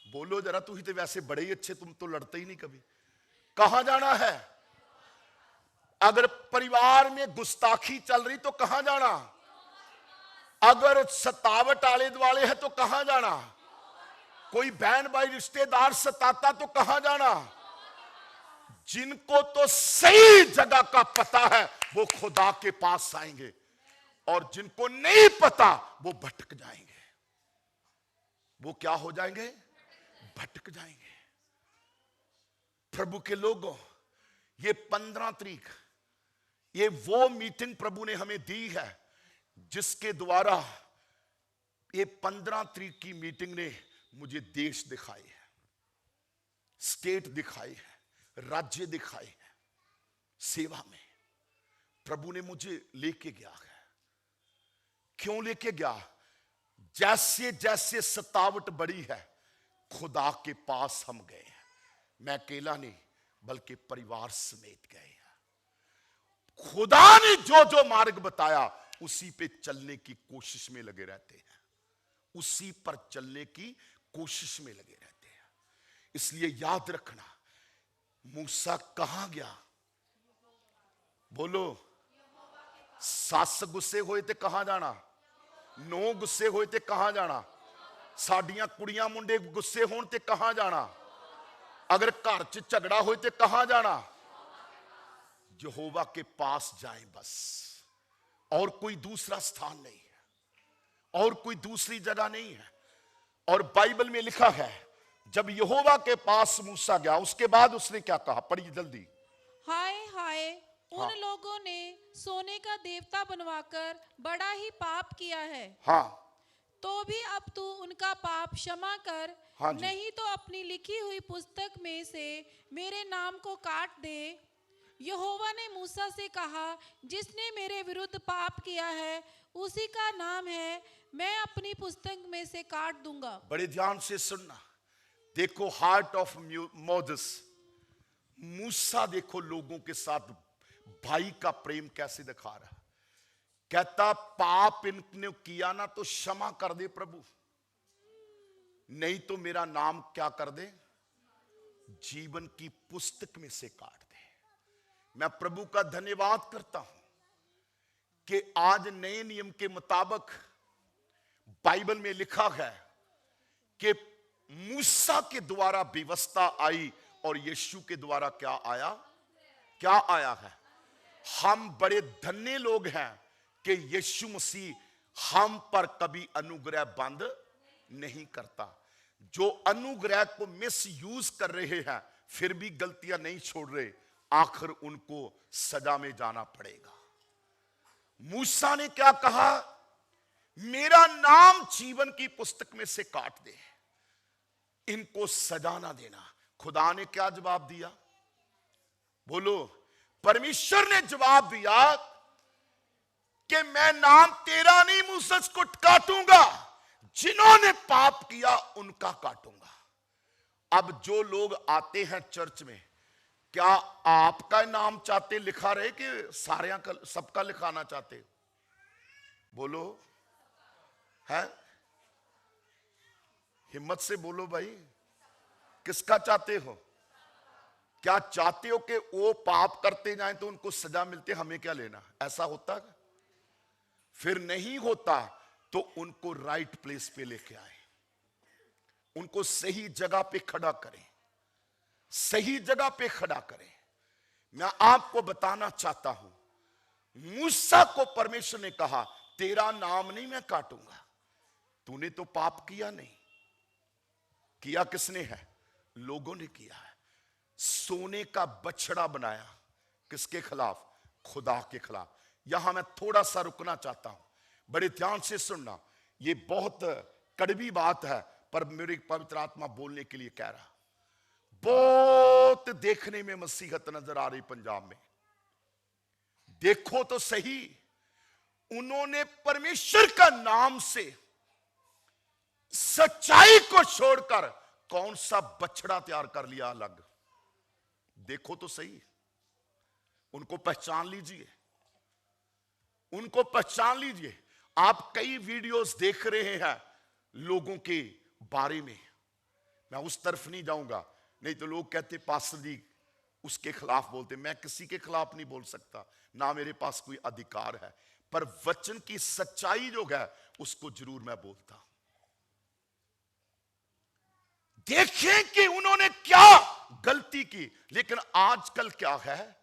बोलो जरा, तुम तो वैसे बड़े ही अच्छे, तुम तो लड़ते ही नहीं कभी। कहां जाना है? अगर परिवार में गुस्ताखी चल रही तो कहां जाना? अगर सतावट आले दुआले है तो कहां जाना? कोई बहन भाई रिश्तेदार सताता तो कहां जाना? जिनको तो सही जगह का पता है वो खुदा के पास आएंगे, और जिनको नहीं पता वो भटक जाएंगे। वो क्या हो जाएंगे? भटक जाएंगे। प्रभु के लोगों, ये 15 तारीख, ये वो मीटिंग प्रभु ने हमें दी है जिसके द्वारा ये 15 तारीख की मीटिंग ने मुझे देश दिखाए है, स्टेट दिखाई है, राज्य दिखाए है। सेवा में प्रभु ने मुझे लेके गया है। क्यों लेके गया? जैसे जैसे सतावट बढ़ी है, खुदा के पास हम गए हैं। मैं अकेला नहीं बल्कि परिवार समेत गए हैं। खुदा ने जो जो मार्ग बताया उसी पे चलने की कोशिश में लगे रहते हैं, उसी पर चलने की कोशिश में लगे रहते हैं। इसलिए याद रखना, मूसा कहां गया? बोलो, सस गुस्से होए ते कहां जाना? नौ गुस्से होए ते कहां जाना? साडियां कुड़ियां मुंडे गुस्से होण ते कहां जाना? अगर घर च झगड़ा होए ते कहां जाना? यहोवा के पास जाएं बस, और कोई दूसरा स्थान नहीं है, और कोई दूसरी जगह नहीं है। और बाइबल में लिखा है, जब यहोवा के पास मूसा गया, उसके बाद उसने क्या कहा? पढ़िए जल्दी। हाय हाय, उन हाँ। लोगों ने सोने का देवता बनवाकर बड़ा ही पाप किया है। हाँ, तो भी अब तू उनका पाप क्षमा कर, हाँ जी। नहीं तो अपनी लिखी हुई पुस्तक में से मेरे नाम को काट दे। यहोवा ने मूसा से कहा, जिसने मेरे विरुद्ध पाप किया है उसी का नाम है, मैं अपनी पुस्तक में से काट दूंगा। बड़े ध्यान से सुनना। देखो हार्ट ऑफ मोजेस, मूसा देखो लोगों के साथ भाई का प्रेम कैसे दिखा रहा। कहता पाप इनने किया ना तो क्षमा कर दे प्रभु, नहीं तो मेरा नाम क्या कर दे? जीवन की पुस्तक में से काट दे। मैं प्रभु का धन्यवाद करता हूं कि आज नए नियम के मुताबिक बाइबल में लिखा है कि मूसा के द्वारा व्यवस्था आई और यीशु के द्वारा क्या आया? क्या आया है? हम बड़े धन्य लोग हैं कि यीशु मसीह हम पर कभी अनुग्रह बंद नहीं करता। जो अनुग्रह को मिस यूज कर रहे हैं फिर भी गलतियां नहीं छोड़ रहे, आखिर उनको सजा में जाना पड़ेगा। मूसा ने क्या कहा? मेरा नाम जीवन की पुस्तक में से काट दे, इनको सजा ना देना। खुदा ने क्या जवाब दिया? बोलो, परमेश्वर ने जवाब दिया कि मैं नाम तेरा नहीं मूसा को काटूंगा, जिन्होंने पाप किया उनका काटूंगा। अब जो लोग आते हैं चर्च में, क्या आपका नाम चाहते लिखा रहे कि सारे का सबका लिखाना चाहते? बोलो, है? हिम्मत से बोलो भाई, किसका चाहते हो? क्या चाहते हो कि वो पाप करते जाएं तो उनको सजा मिलती, हमें क्या लेना? ऐसा होता है? फिर नहीं होता तो उनको राइट प्लेस पे लेके आए, उनको सही जगह पे खड़ा करें, सही जगह पे खड़ा करें। मैं आपको बताना चाहता हूं, मूसा को परमेश्वर ने कहा तेरा नाम नहीं मैं काटूंगा, तूने तो पाप किया नहीं। किया किसने है? लोगों ने किया है। सोने का बछड़ा बनाया, किसके खिलाफ? खुदा के खिलाफ। यहां मैं थोड़ा सा रुकना चाहता हूं, बड़े ध्यान से सुनना। यह बहुत कड़वी बात है पर मेरी पवित्र आत्मा बोलने के लिए कह रहा। बहुत देखने में मसीहत नजर आ रही पंजाब में। देखो तो सही, उन्होंने परमेश्वर का नाम से सच्चाई को छोड़कर कौन सा बछड़ा तैयार कर लिया अलग। देखो तो सही, उनको पहचान लीजिए। उनको पहचान लीजिए। आप कई वीडियोस देख रहे हैं लोगों के बारे में, मैं उस तरफ नहीं जाऊंगा, नहीं तो लोग कहते पास्टर जी उसके खिलाफ बोलते। मैं किसी के खिलाफ नहीं बोल सकता, ना मेरे पास कोई अधिकार है, पर वचन की सच्चाई जो है उसको जरूर मैं बोलता हूं। देखें कि उन्होंने क्या गलती की। लेकिन आजकल क्या है,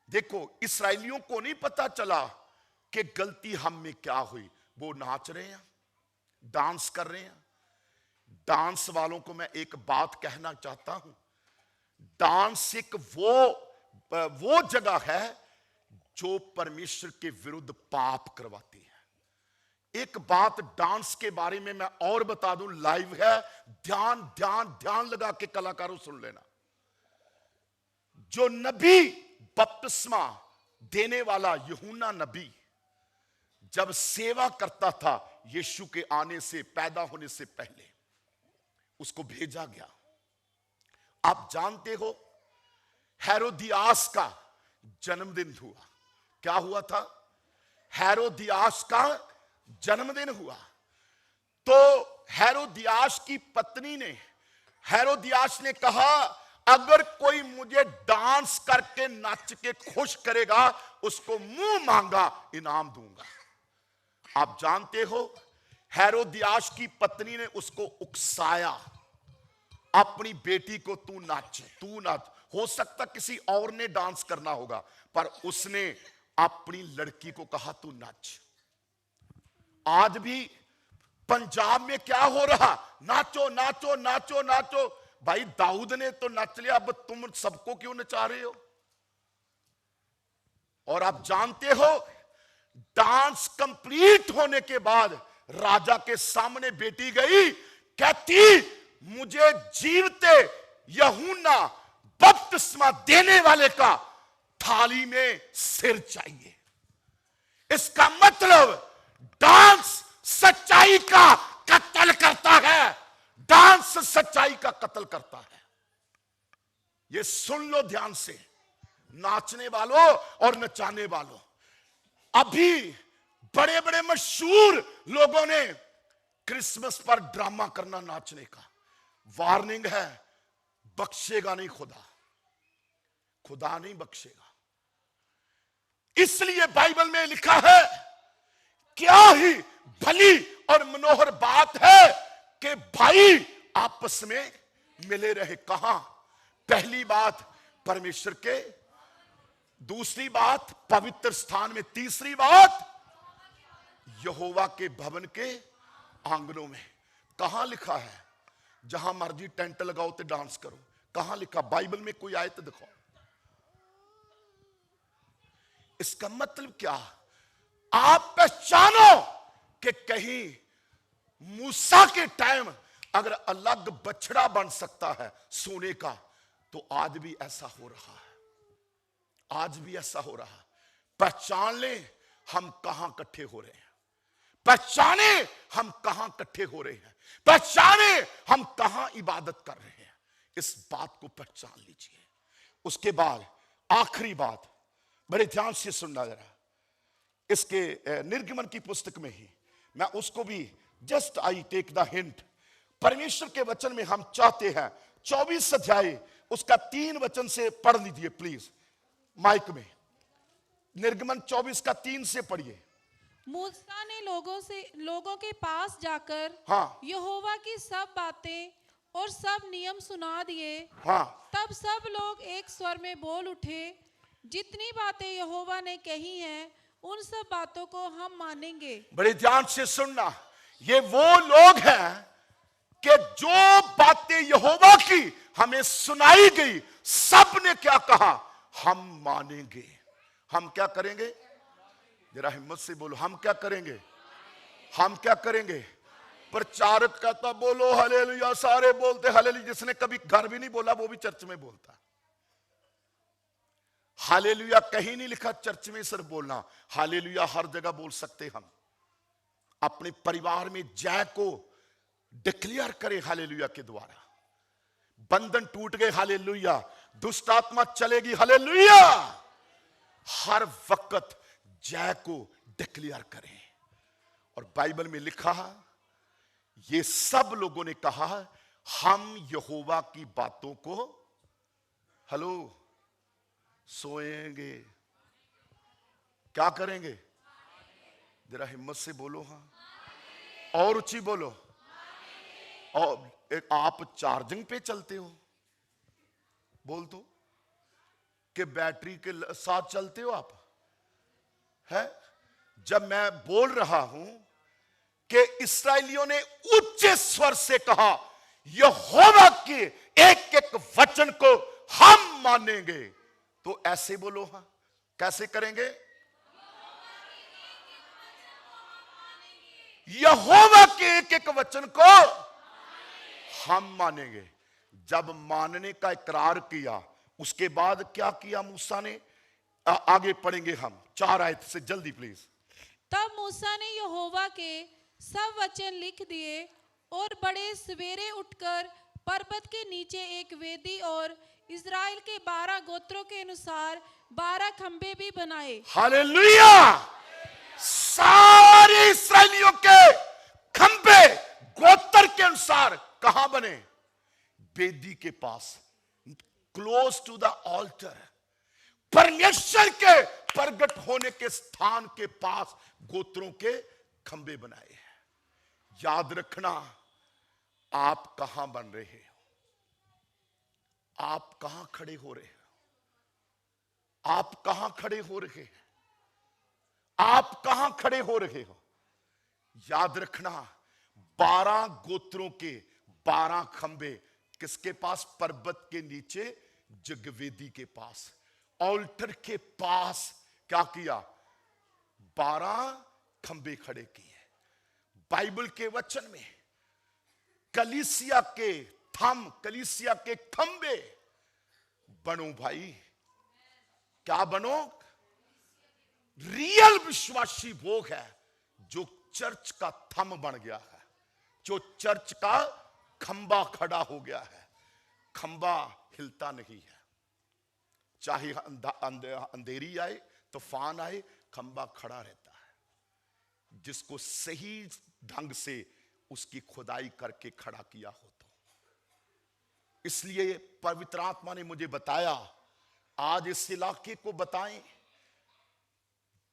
देखो इस्राएलियों को नहीं पता चला कि गलती हम में क्या हुई। वो नाच रहे हैं, डांस कर रहे हैं। डांस वालों को मैं एक बात कहना चाहता हूं, डांस एक वो जगह है जो परमेश्वर के विरुद्ध पाप करवाती है। एक बात डांस के बारे में मैं और बता दूं, लाइव है, ध्यान ध्यान ध्यान लगा के कलाकारों सुन लेना। जो नबी बपतिस्मा देने वाला यूहन्ना नबी जब सेवा करता था यीशु के आने से, पैदा होने से पहले उसको भेजा गया। आप जानते हो हेरोदियास का जन्मदिन हुआ। क्या हुआ था? हेरोदियास का जन्मदिन हुआ। तो हेरोदियास की पत्नी ने, हेरोदियास ने कहा अगर कोई मुझे डांस करके नाच के खुश करेगा उसको मुंह मांगा इनाम दूंगा। आप जानते हो हेरोदियास की पत्नी ने उसको उकसाया, अपनी बेटी को तू नाच, तू नाच। हो सकता किसी और ने डांस करना होगा, पर उसने अपनी लड़की को कहा तू नाच। आज भी पंजाब में क्या हो रहा, नाचो नाचो नाचो नाचो। भाई दाऊद ने तो नाच लिया, अब तुम सबको क्यों नचा रहे हो? और आप जानते हो डांस कंप्लीट होने के बाद राजा के सामने बेटी गई, कहती मुझे जीवते यूहन्ना बपतिस्मा देने वाले का थाली में सिर चाहिए। इसका मतलब डांस सच्चाई का कत्ल करता है, डांस सच्चाई का कत्ल करता है। ये सुन लो ध्यान से, नाचने वालों और नचाने वालों। अभी बड़े बड़े मशहूर लोगों ने क्रिसमस पर ड्रामा करना नाचने का, वार्निंग है, बख्शेगा नहीं खुदा, खुदा नहीं बख्शेगा। इसलिए बाइबल में लिखा है, क्या ही भली और मनोहर बात है कि भाई आपस में मिले रहे। कहां? पहली बात परमेश्वर के, दूसरी बात पवित्र स्थान में, तीसरी बात यहोवा के भवन के आंगनों में। कहां लिखा है जहां मर्जी टेंट लगाओ तो डांस करो? कहां लिखा? बाइबल में कोई आयत दिखाओ। इसका मतलब क्या? आप पहचानो कि कहीं मूसा के टाइम अगर अलग बछड़ा बन सकता है सोने का, तो आज भी ऐसा हो रहा है, आज भी ऐसा हो रहा है। पहचान ले हम कहां इकट्ठे हो रहे हैं, पहचाने हम कहां इकट्ठे हो रहे हैं, पहचाने हम कहां इबादत कर रहे हैं। इस बात को पहचान लीजिए। उसके बाद आखिरी बात, बड़े ध्यान से सुनना जरा, इसके निर्गमन की पुस्तक में ही मैं उसको भी just I take the hint. परमेश्वर के वचन में हम चाहते हैं 24 अध्याय उसका 3 वचन से पढ़ लीजिए प्लीज माइक में। निर्गमन 24 का 3 से पढ़िए। मूसा ने लोगों के पास जाकर हाँ। यहोवा की सब बातें और सब नियम सुना दिए। हाँ। तब सब लोग एक स्वर में बोल उठे, जितनी बातें यहोवा ने कही हैं उन सब बातों को हम मानेंगे। बड़े ध्यान से सुनना, ये वो लोग हैं कि जो बातें यहोवा की हमें सुनाई गई, सब ने क्या कहा? हम मानेंगे। हम क्या करेंगे? जरा हिम्मत से बोलो, हम क्या करेंगे? हम क्या करेंगे? प्रचारक कहता बोलो हालेलुया, सारे बोलते हालेलुया। जिसने कभी घर भी नहीं बोला वो भी चर्च में बोलता। हालेलुया कहीं नहीं लिखा चर्च में सिर्फ बोलना, हालेलुया हर जगह बोल सकते हम। अपने परिवार में जय को डिक्लेयर करें हालेलुया के द्वारा। बंधन टूट गए हालेलुया, दुष्ट आत्मा चलेगी हालेलुया। हर वक्त जय को डिक्लेयर करें। और बाइबल में लिखा है, ये सब लोगों ने कहा हम यहोवा की बातों को, हेलो, सोएंगे। क्या करेंगे? जरा हिम्मत से बोलो, हाँ, और ऊंची बोलो। और आप चार्जिंग पे चलते हो, बोल दो कि बैटरी के साथ चलते हो आप, है? जब मैं बोल रहा हूं कि इस्राएलियों ने उच्च स्वर से कहा यहोवा के एक एक वचन को हम मानेंगे, तो ऐसे बोलो, हाँ, कैसे करेंगे? यहोवा के एक एक वचन को हम मानेंगे। जब मानने का इकरार किया, उसके बाद क्या किया मूसा ने? आगे पढ़ेंगे हम 4 आयत से, जल्दी प्लीज। तब मूसा ने यहोवा के सब वचन लिख दिए और बड़े सवेरे उठकर पर्वत के नीचे एक वेदी और इस्राएल के 12 गोत्रों के अनुसार 12 खंबे भी बनाए। हालेलुया! सारे इस्राएलियों के खंबे गोत्र के अनुसार कहां बने? वेदी के पास, क्लोज टू द ऑल्टर, परमेश्वर के प्रगट होने के स्थान के पास गोत्रों के खंबे बनाए हैं। याद रखना, आप कहां बन रहे हो, आप कहां खड़े हो रहे हो, आप कहां खड़े हो रहे हैं, आप कहां खड़े हो रहे हो। याद रखना, 12 गोत्रों के 12 खंबे किसके पास? पर्वत के नीचे जगवेदी के पास, ऑल्टर के पास क्या किया? 12 खंबे खड़े किए। बाइबल के वचन में कलीसिया के थंब, कलीसिया के खंबे बनो भाई। क्या बनो? रियल विश्वासी वो है जो चर्च का थंब बन गया है, जो चर्च का खंबा खड़ा हो गया है। खंबा हिलता नहीं है, चाहे अंधेरी आए, तूफान आए, खंबा खड़ा रहता है। जिसको सही ढंग से उसकी खुदाई करके खड़ा किया हो तो। इसलिए पवित्र आत्मा ने मुझे बताया, आज इस इलाके को बताएं,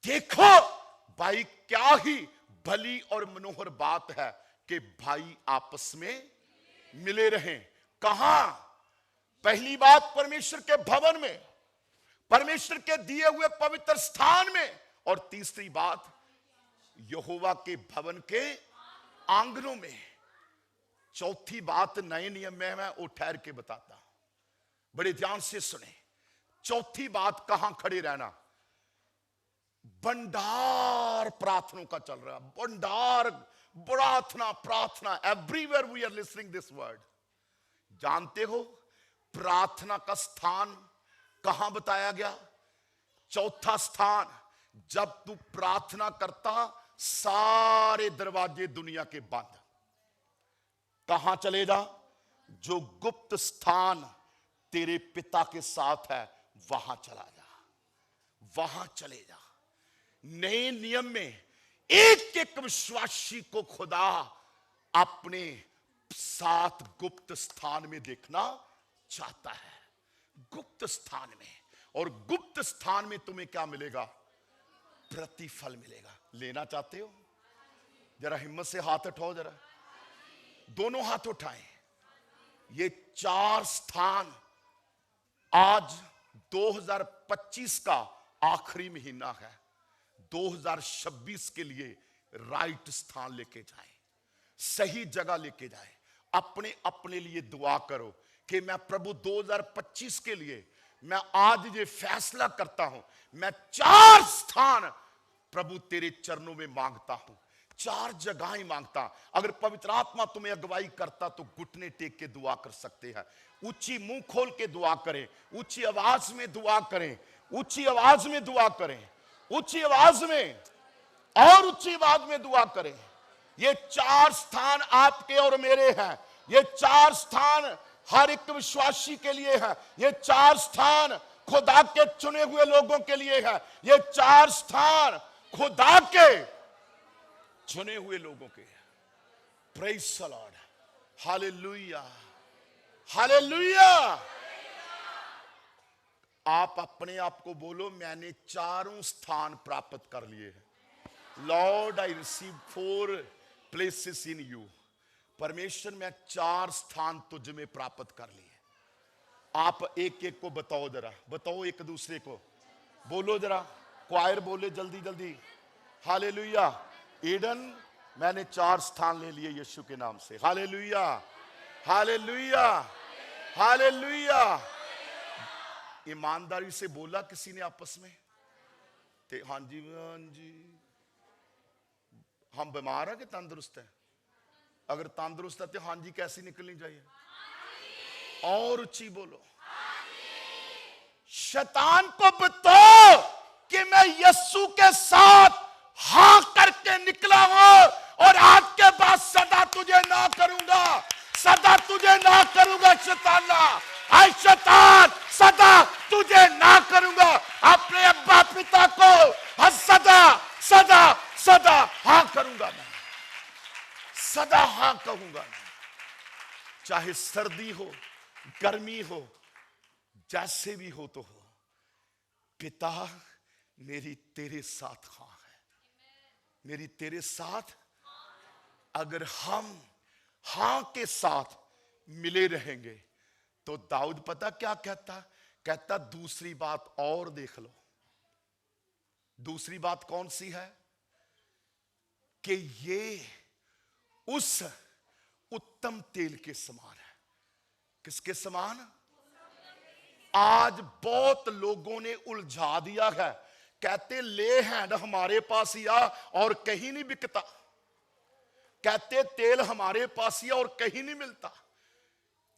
देखो भाई क्या ही भली और मनोहर बात है कि भाई आपस में मिले रहें। कहां? पहली बात परमेश्वर के भवन में, परमेश्वर के दिए हुए पवित्र स्थान में, और तीसरी बात यहोवा के भवन के आंगनों में। चौथी बात नए नियम में मैं वो ठहर के बताता हूं, बड़े ध्यान से सुने। चौथी बात, कहां खड़े रहना? भंडार प्रार्थना का चल रहा, भंडार प्रार्थना, प्रार्थना, everywhere we are listening this word. जानते हो प्रार्थना का स्थान कहां बताया गया? चौथा स्थान, जब तू प्रार्थना करता सारे दरवाजे दुनिया के बंद। कहां चले जा? जो गुप्त स्थान तेरे पिता के साथ है वहां चला जा, वहां चले जा। नए नियम में एक एक विश्वासी को खुदा अपने साथ गुप्त स्थान में देखना चाहता है, गुप्त स्थान में। और गुप्त स्थान में तुम्हें क्या मिलेगा? प्रतिफल मिलेगा। लेना चाहते हो? जरा हिम्मत से हाथ उठाओ, जरा दोनों हाथ उठाएं। ये 4 स्थान आज 2025 का आखिरी महीना है, 2026 के लिए राइट स्थान लेके जाए, सही जगह लेके जाए। अपने अपने लिए दुआ करो कि मैं प्रभु 2025 के लिए मैं आज ये फैसला करता हूं, मैं 4 स्थान प्रभु तेरे चरणों में मांगता हूं, 4 जगहें मांगता। अगर पवित्र आत्मा तुम्हें अगुवाई करता तो घुटने टेक के दुआ कर सकते हैं, ऊंची मुंह खोल के दुआ करें, ऊंची आवाज में दुआ करें, ऊंची आवाज में दुआ करें, ऊंची आवाज में और ऊंची आवाज में दुआ करें। ये 4 स्थान आपके और मेरे हैं, ये 4 स्थान हर एक विश्वासी के लिए है, ये 4 स्थान खुदा के चुने हुए लोगों के लिए है, ये 4 स्थान खुदा के चुने हुए लोगों के। Praise the Lord, hallelujah, hallelujah. आप अपने आप को बोलो, मैंने चारों स्थान प्राप्त कर लिए हैं। Lord, I receive 4 places in you. परमेश्वर, मैं 4 स्थान तुझ में प्राप्त कर लिए। आप एक एक को बताओ, जरा बताओ एक दूसरे को, बोलो जरा, क्वायर बोले जल्दी जल्दी, हालेलुया। ईडन, मैंने 4 स्थान ले लिए यीशु के नाम से। Hallelujah, hallelujah, hallelujah. ईमानदारी से बोला किसी ने आपस में? हाँ जी, हाँ जी। हम बीमार है कि तंदुरुस्त है? अगर तंदुरुस्त है तो हाँ जी कैसी निकलनी चाहिए? और ऊंची बोलो। शैतान को बताओ कि मैं यीशु के साथ हां करके निकला हूं और आज के बाद सदा तुझे ना करूंगा, सदा तुझे ना करूंगा शैतान। आई शैतान, सदा तुझे ना करूंगा। अपने अब्बा पिता को सदा सदा सदा हां करूंगा मैं, सदा हां कहूंगा मैं। चाहे सर्दी हो, गर्मी हो, जैसे भी हो तो हो, पिता मेरी तेरे साथ हां है, मेरी तेरे साथ। अगर हम हां के साथ मिले रहेंगे तो दाऊद पता क्या कहता? कहता दूसरी बात और देख लो। दूसरी बात कौन सी है? कि ये उस उत्तम तेल के समान है। किसके समान? आज बहुत लोगों ने उलझा दिया है। कहते ले हैंड हमारे पास ही आ और कहीं नहीं बिकता, कहते तेल हमारे पास ही और कहीं नहीं मिलता।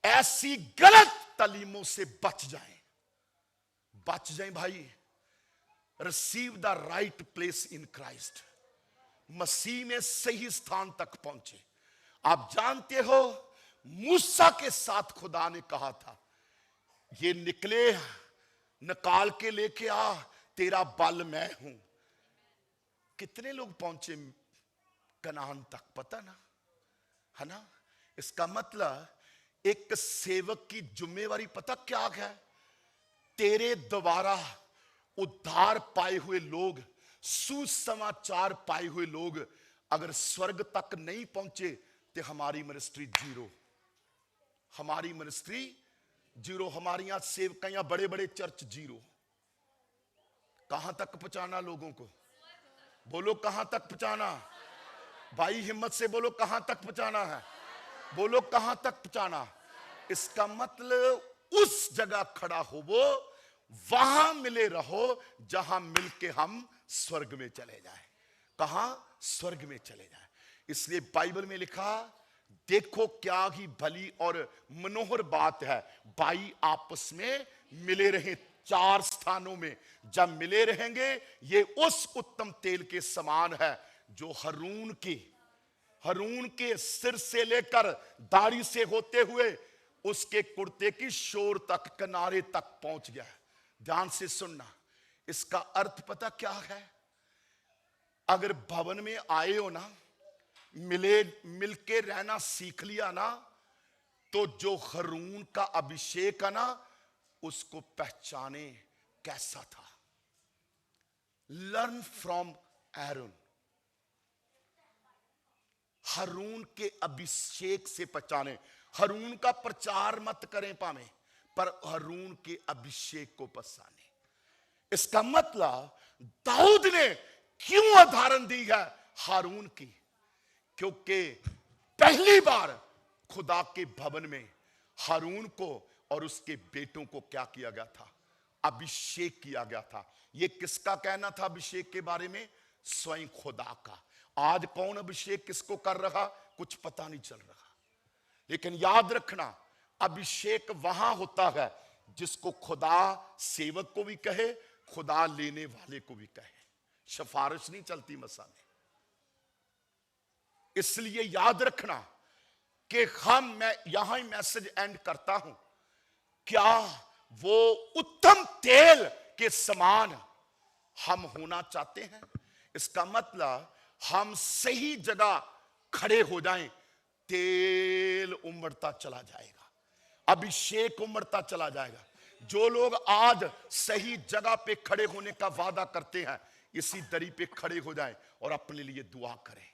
ऐसी गलत तालीमों से बच जाएं, बच जाएं भाई। Receive the right place in Christ. मसीह में सही स्थान तक पहुंचे। आप जानते हो मूसा के साथ खुदा ने कहा था, ये निकले निकाल के लेके आ, तेरा बल मैं हूं। कितने लोग पहुंचे कनान तक, पता ना है ना? इसका मतलब एक सेवक की जिम्मेवारी पता क्या है? तेरे द्वारा उद्धार पाए हुए लोग, सुसमाचार पाए हुए लोग अगर स्वर्ग तक नहीं पहुंचे तो हमारी मिनिस्ट्री जीरो, हमारी मिनिस्ट्री जीरो। हमारी यहां सेवकाइयां, बड़े बड़े चर्च जीरो। कहां तक पहुंचाना लोगों को? बोलो कहां तक पहुंचाना? भाई हिम्मत से बोलो कहां तक पहुंचाना है? बोलो कहां तक पहुंचाना? इसका मतलब उस जगह खड़ा हो, वो वहां मिले रहो जहां मिलके हम स्वर्ग में चले जाएं। कहां? स्वर्ग में चले जाएं। इसलिए बाइबल में लिखा, देखो क्या ही भली और मनोहर बात है, भाई आपस में मिले रहे। 4 स्थानों में जब मिले रहेंगे, ये उस उत्तम तेल के समान है जो हारून के सिर से लेकर दाढ़ी से होते हुए उसके कुर्ते की शोर तक, किनारे तक पहुंच गया। ध्यान से सुनना। इसका अर्थ पता क्या है? अगर भवन में आए हो ना, मिलके रहना सीख लिया ना, तो जो हारून का अभिषेक है ना, उसको पहचाने कैसा था। Learn from Aaron. हारून के अभिषेक से पहचाने। हारून का प्रचार मत करें पावे, पर हारून के अभिषेक को पहचाने। इसका मतलब दाऊद ने क्यों उदाहरण दी है हारून की? क्योंकि पहली बार खुदा के भवन में हारून को और उसके बेटों को क्या किया गया था? अभिषेक किया गया था। यह किसका कहना था अभिषेक के बारे में? स्वयं खुदा का। आज कौन अभिषेक किसको कर रहा, कुछ पता नहीं चल रहा। लेकिन याद रखना, अभिषेक वहां होता है जिसको खुदा सेवक को भी कहे, खुदा लेने वाले को भी कहे। सिफारिश नहीं चलती मसा में। इसलिए याद रखना कि मैं यहां ही मैसेज एंड करता हूं। क्या वो उत्तम तेल के समान हम होना चाहते हैं? इसका मतलब हम सही जगह खड़े हो जाएं, तेल उमड़ता चला जाएगा, अभिषेक उमड़ता चला जाएगा। जो लोग आज सही जगह पे खड़े होने का वादा करते हैं, इसी दरी पे खड़े हो जाएं और अपने लिए दुआ करें।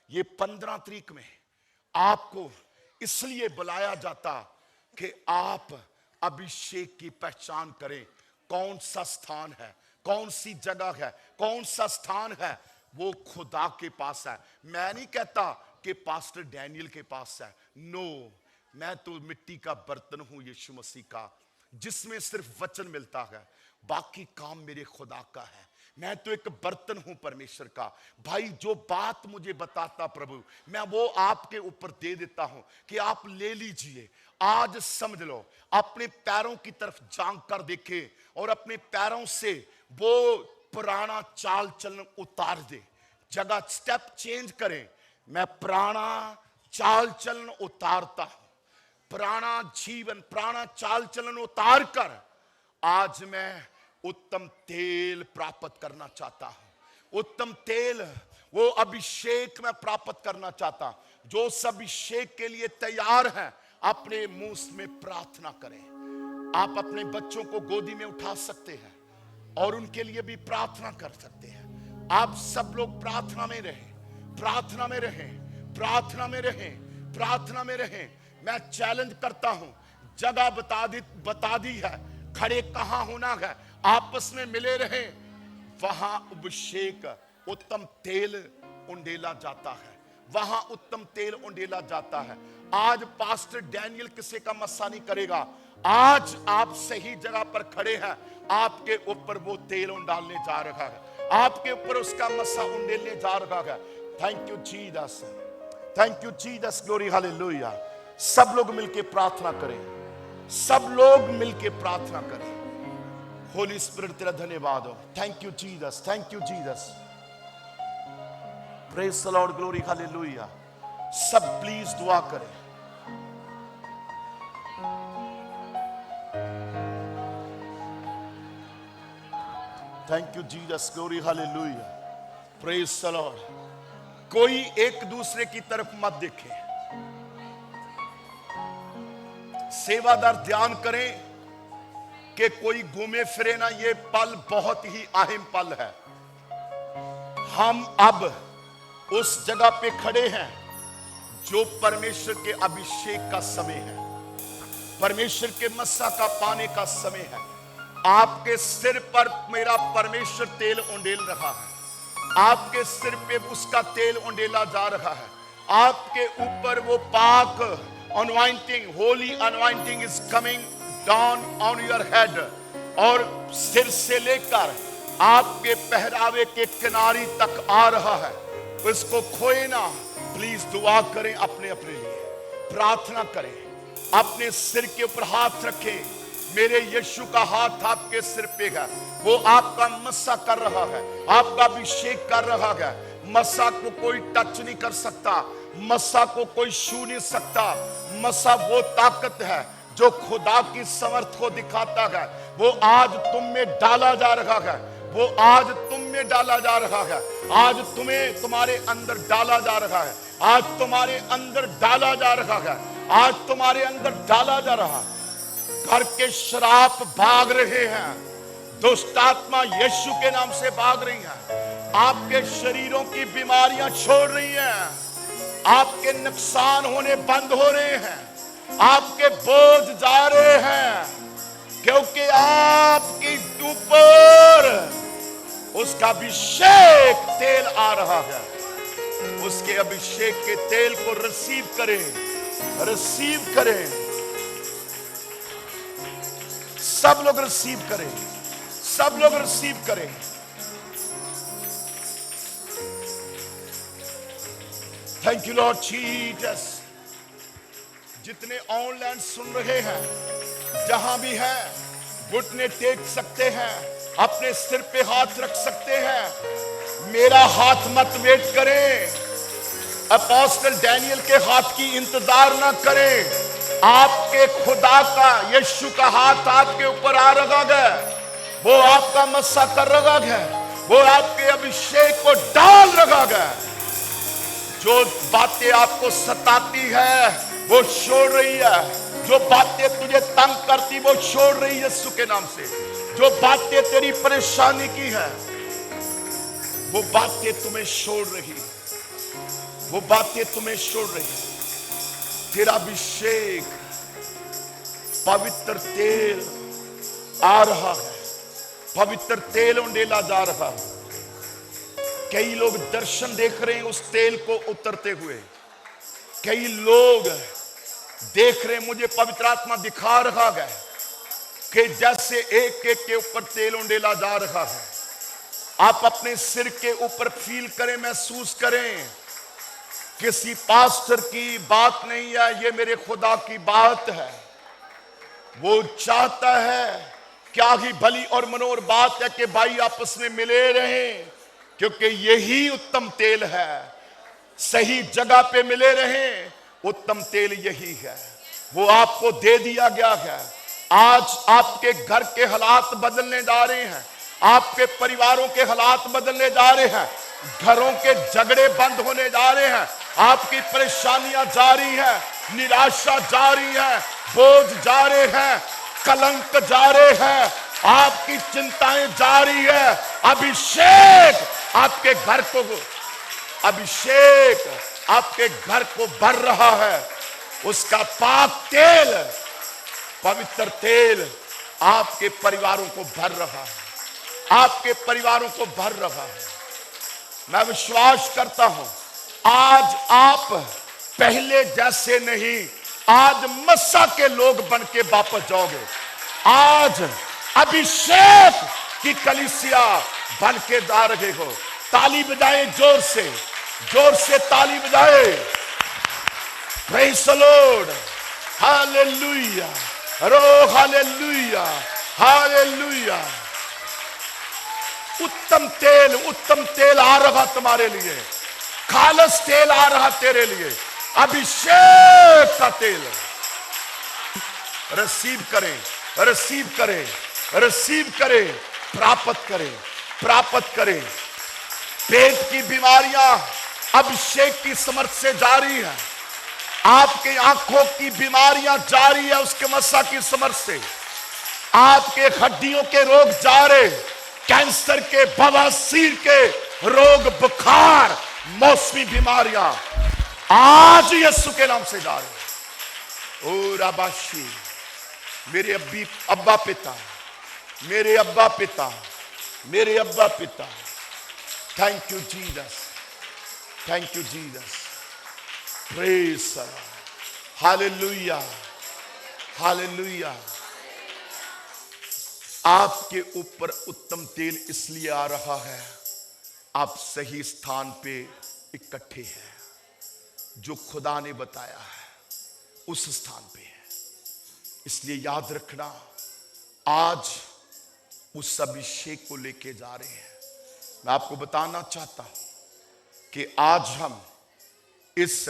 ये 15 तारीख में आपको इसलिए बुलाया जाता कि आप अभिषेक की पहचान करें। कौन सा स्थान है, कौन सी जगह है, कौन सा स्थान है, वो खुदा के पास है। मैं नहीं कहता कि पास्टर डैनियल के पास है, नो, मैं तो मिट्टी का बर्तन हूं यीशु मसीह का, जिसमें सिर्फ वचन मिलता है, बाकी काम मेरे खुदा का है। मैं तो एक बर्तन हूं परमेश्वर का। भाई जो बात मुझे बताता प्रभु, मैं वो आपके ऊपर दे देता हूं कि आप ले लीजिए। आज समझ लो, अपने पैरों की तरफ झांक कर देखे और अपने पैरों से वो पुराना चाल चलन उतार दे, जगह स्टेप चेंज करें। मैं पुराना चाल चलन उतारता हूं, पुराना जीवन, पुराना चाल चलन उतार कर आज मैं उत्तम तेल प्राप्त करना चाहता हूं। उत्तम तेल, वो अभिषेक में प्राप्त करना चाहता हूं। जो सब अभिषेक के लिए तैयार हैं, अपने मुंह में प्रार्थना करें। आप अपने बच्चों को गोदी में उठा सकते हैं और उनके लिए भी प्रार्थना कर सकते हैं। आप सब लोग प्रार्थना में रहें, प्रार्थना में रहें, प्रार्थना में रहें, प्रार्थना में रहें। मैं चैलेंज करता हूं, जगह बता दी है, खड़े कहां होना है, आपस में मिले रहें, वहां अभिषेक उत्तम तेल उंडेला जाता है, वहां उत्तम तेल उंडेला जाता है। आज पास्टर डैनियल किसी का मस्सा नहीं करेगा। आज आप सही जगह पर खड़े हैं, आपके ऊपर वो तेल उंडालने जा रहा है, आपके ऊपर उसका मस्सा उंडेलने जा रहा है। Thank you Jesus, thank you Jesus, glory hallelujah. सब लोग मिलके प्रार्थना करें, सब लोग मिलके प्रार्थना करें। होली स्पिरिट तेरा धन्यवाद हो। Thank you Jesus, thank you Jesus, praise the Lord, glory hallelujah. सब प्लीज दुआ करें। Thank you Jesus, glory hallelujah, praise the Lord. कोई एक दूसरे की तरफ मत देखे, सेवादार ध्यान करें कि कोई घूमे फिरे ना। ये पल बहुत ही अहम पल है। हम अब उस जगह पे खड़े हैं जो परमेश्वर के अभिषेक का समय है, परमेश्वर के मस्सा का पाने का समय है। आपके सिर पर मेरा परमेश्वर तेल उंडेल रहा है, आपके सिर पे उसका तेल उंडेला जा रहा है। आपके ऊपर वो पाक anointing, holy anointing is coming down on your head, और सिर से लेकर आपके पहरावे के किनारे तक आ रहा है। इसको खोए ना। प्लीज दुआ करें, अपने अपने लिए प्रार्थना करें, अपने सिर के ऊपर हाथ रखें। मेरे यीशु का हाथ आपके सिर पे है, वो आपका मस्सा कर रहा है, आपका अभिषेक कर रहा है। मस्सा को कोई टच नहीं कर सकता, मस्सा को कोई छू नहीं सकता। मस्सा वो ताकत है जो खुदा की समर्थ को दिखाता है। वो आज तुम में डाला जा रहा है, वो आज तुम में डाला जा रहा है, आज तुम्हें तुम्हारे अंदर डाला जा रहा है, आज तुम्हारे अंदर डाला जा रहा है, आज तुम्हारे अंदर डाला जा रहा है। घर के श्राप भाग रहे हैं, दुष्ट आत्मा यीशु के नाम से भाग रही हैं, आपके शरीरों की बीमारियां छोड़ रही हैं, आपके नुकसान होने बंद हो रहे हैं, आपके बोझ जा रहे हैं, क्योंकि आपके ऊपर उसका अभिषेक तेल आ रहा है। उसके अभिषेक के तेल को रिसीव करें, रिसीव करें, सब लोग रिसीव करें, सब लोग रिसीव करें। Thank you Lord Jesus. जितने ऑनलाइन सुन रहे हैं, जहां भी हैं, घुटने टेक सकते हैं, अपने सिर पे हाथ रख सकते हैं। मेरा हाथ मत वेट करें, अपोस्टल डैनियल के हाथ की इंतजार ना करें। आपके खुदा का, यीशु का हाथ आपके ऊपर आ रहा है, वो आपका मस्सा कर रहा है, वो आपके अभिषेक को डाल रखा गया है। जो बातें आपको सताती है वो छोड़ रही है। जो बातें तुझे तंग करती वो छोड़ रही है यीशु के नाम से। जो बातें तेरी परेशानी की है वो बातें तुम्हें छोड़ रही, वो बातें तुम्हें छोड़ रही। तेरा अभिषेक पवित्र तेल आ रहा है, पवित्र तेल उंडेला जा रहा है। कई लोग दर्शन देख रहे हैं उस तेल को उतरते हुए। कई लोग देख रहे हैं, मुझे पवित्र आत्मा दिखा रहा है कि जैसे एक एक के ऊपर तेल उंडेला जा रहा है। आप अपने सिर के ऊपर फील करें, महसूस करें। किसी पास्टर की बात नहीं है, ये मेरे खुदा की बात है। वो चाहता है, क्या ही भली और मनोहर बात है कि भाई आपस में मिले रहें, क्योंकि यही उत्तम तेल है। सही जगह पे मिले रहें, उत्तम तेल यही है। वो आपको दे दिया गया है। आज आपके घर के हालात बदलने जा रहे हैं, आपके परिवारों के हालात बदलने जा रहे हैं, घरों के झगड़े बंद होने जा रहे हैं, आपकी परेशानियां जारी है, निराशा जारी है, बोझ जा रहे हैं, कलंक जा रहे हैं, आपकी चिंताएं जारी है। अभिषेक आपके घर को, अभिषेक आपके घर को भर रहा है। उसका पाक तेल, पवित्र तेल आपके परिवारों को भर रहा है, आपके परिवारों को भर रहा है। मैं विश्वास करता हूं आज आप पहले जैसे नहीं, आज मस्सा के लोग बन के वापस जाओगे। आज अभिषेक की कलीसिया बन के जा रहे हो। ताली बजाएं जोर से ताली बजाएं। प्रेज़ द लॉर्ड, हालेलुया, रो हालेलुया, हालेलुया। उत्तम तेल आ रहा तुम्हारे लिए, खालस तेल आ रहा तेरे लिए, अभिषेक का तेल। रिसीव करें, रिसीव करें, रिसीव करें, प्राप्त करें, प्राप्त करें। पेट की बीमारियां अभिषेक की समर्थ से जारी है। आपके आंखों की बीमारियां जारी है उसके मस्सा की समर्थ से। आपके हड्डियों के रोग जा रहे, कैंसर के, बवासीर के रोग, बुखार, मौसमी बीमारियां आज यीशु के नाम से जा रहे। ओ राबाशी, मेरे अब्बा पिता, मेरे अब्बा पिता, मेरे अब्बा पिता, thank you Jesus, thank you Jesus, praise the Lord, hallelujah, hallelujah. आपके ऊपर उत्तम तेल इसलिए आ रहा है, आप सही स्थान पे इकट्ठे हैं। जो खुदा ने बताया है उस स्थान पे है। इसलिए याद रखना, आज उस अभिषेक को लेके जा रहे हैं। मैं आपको बताना चाहता हूं कि आज हम इस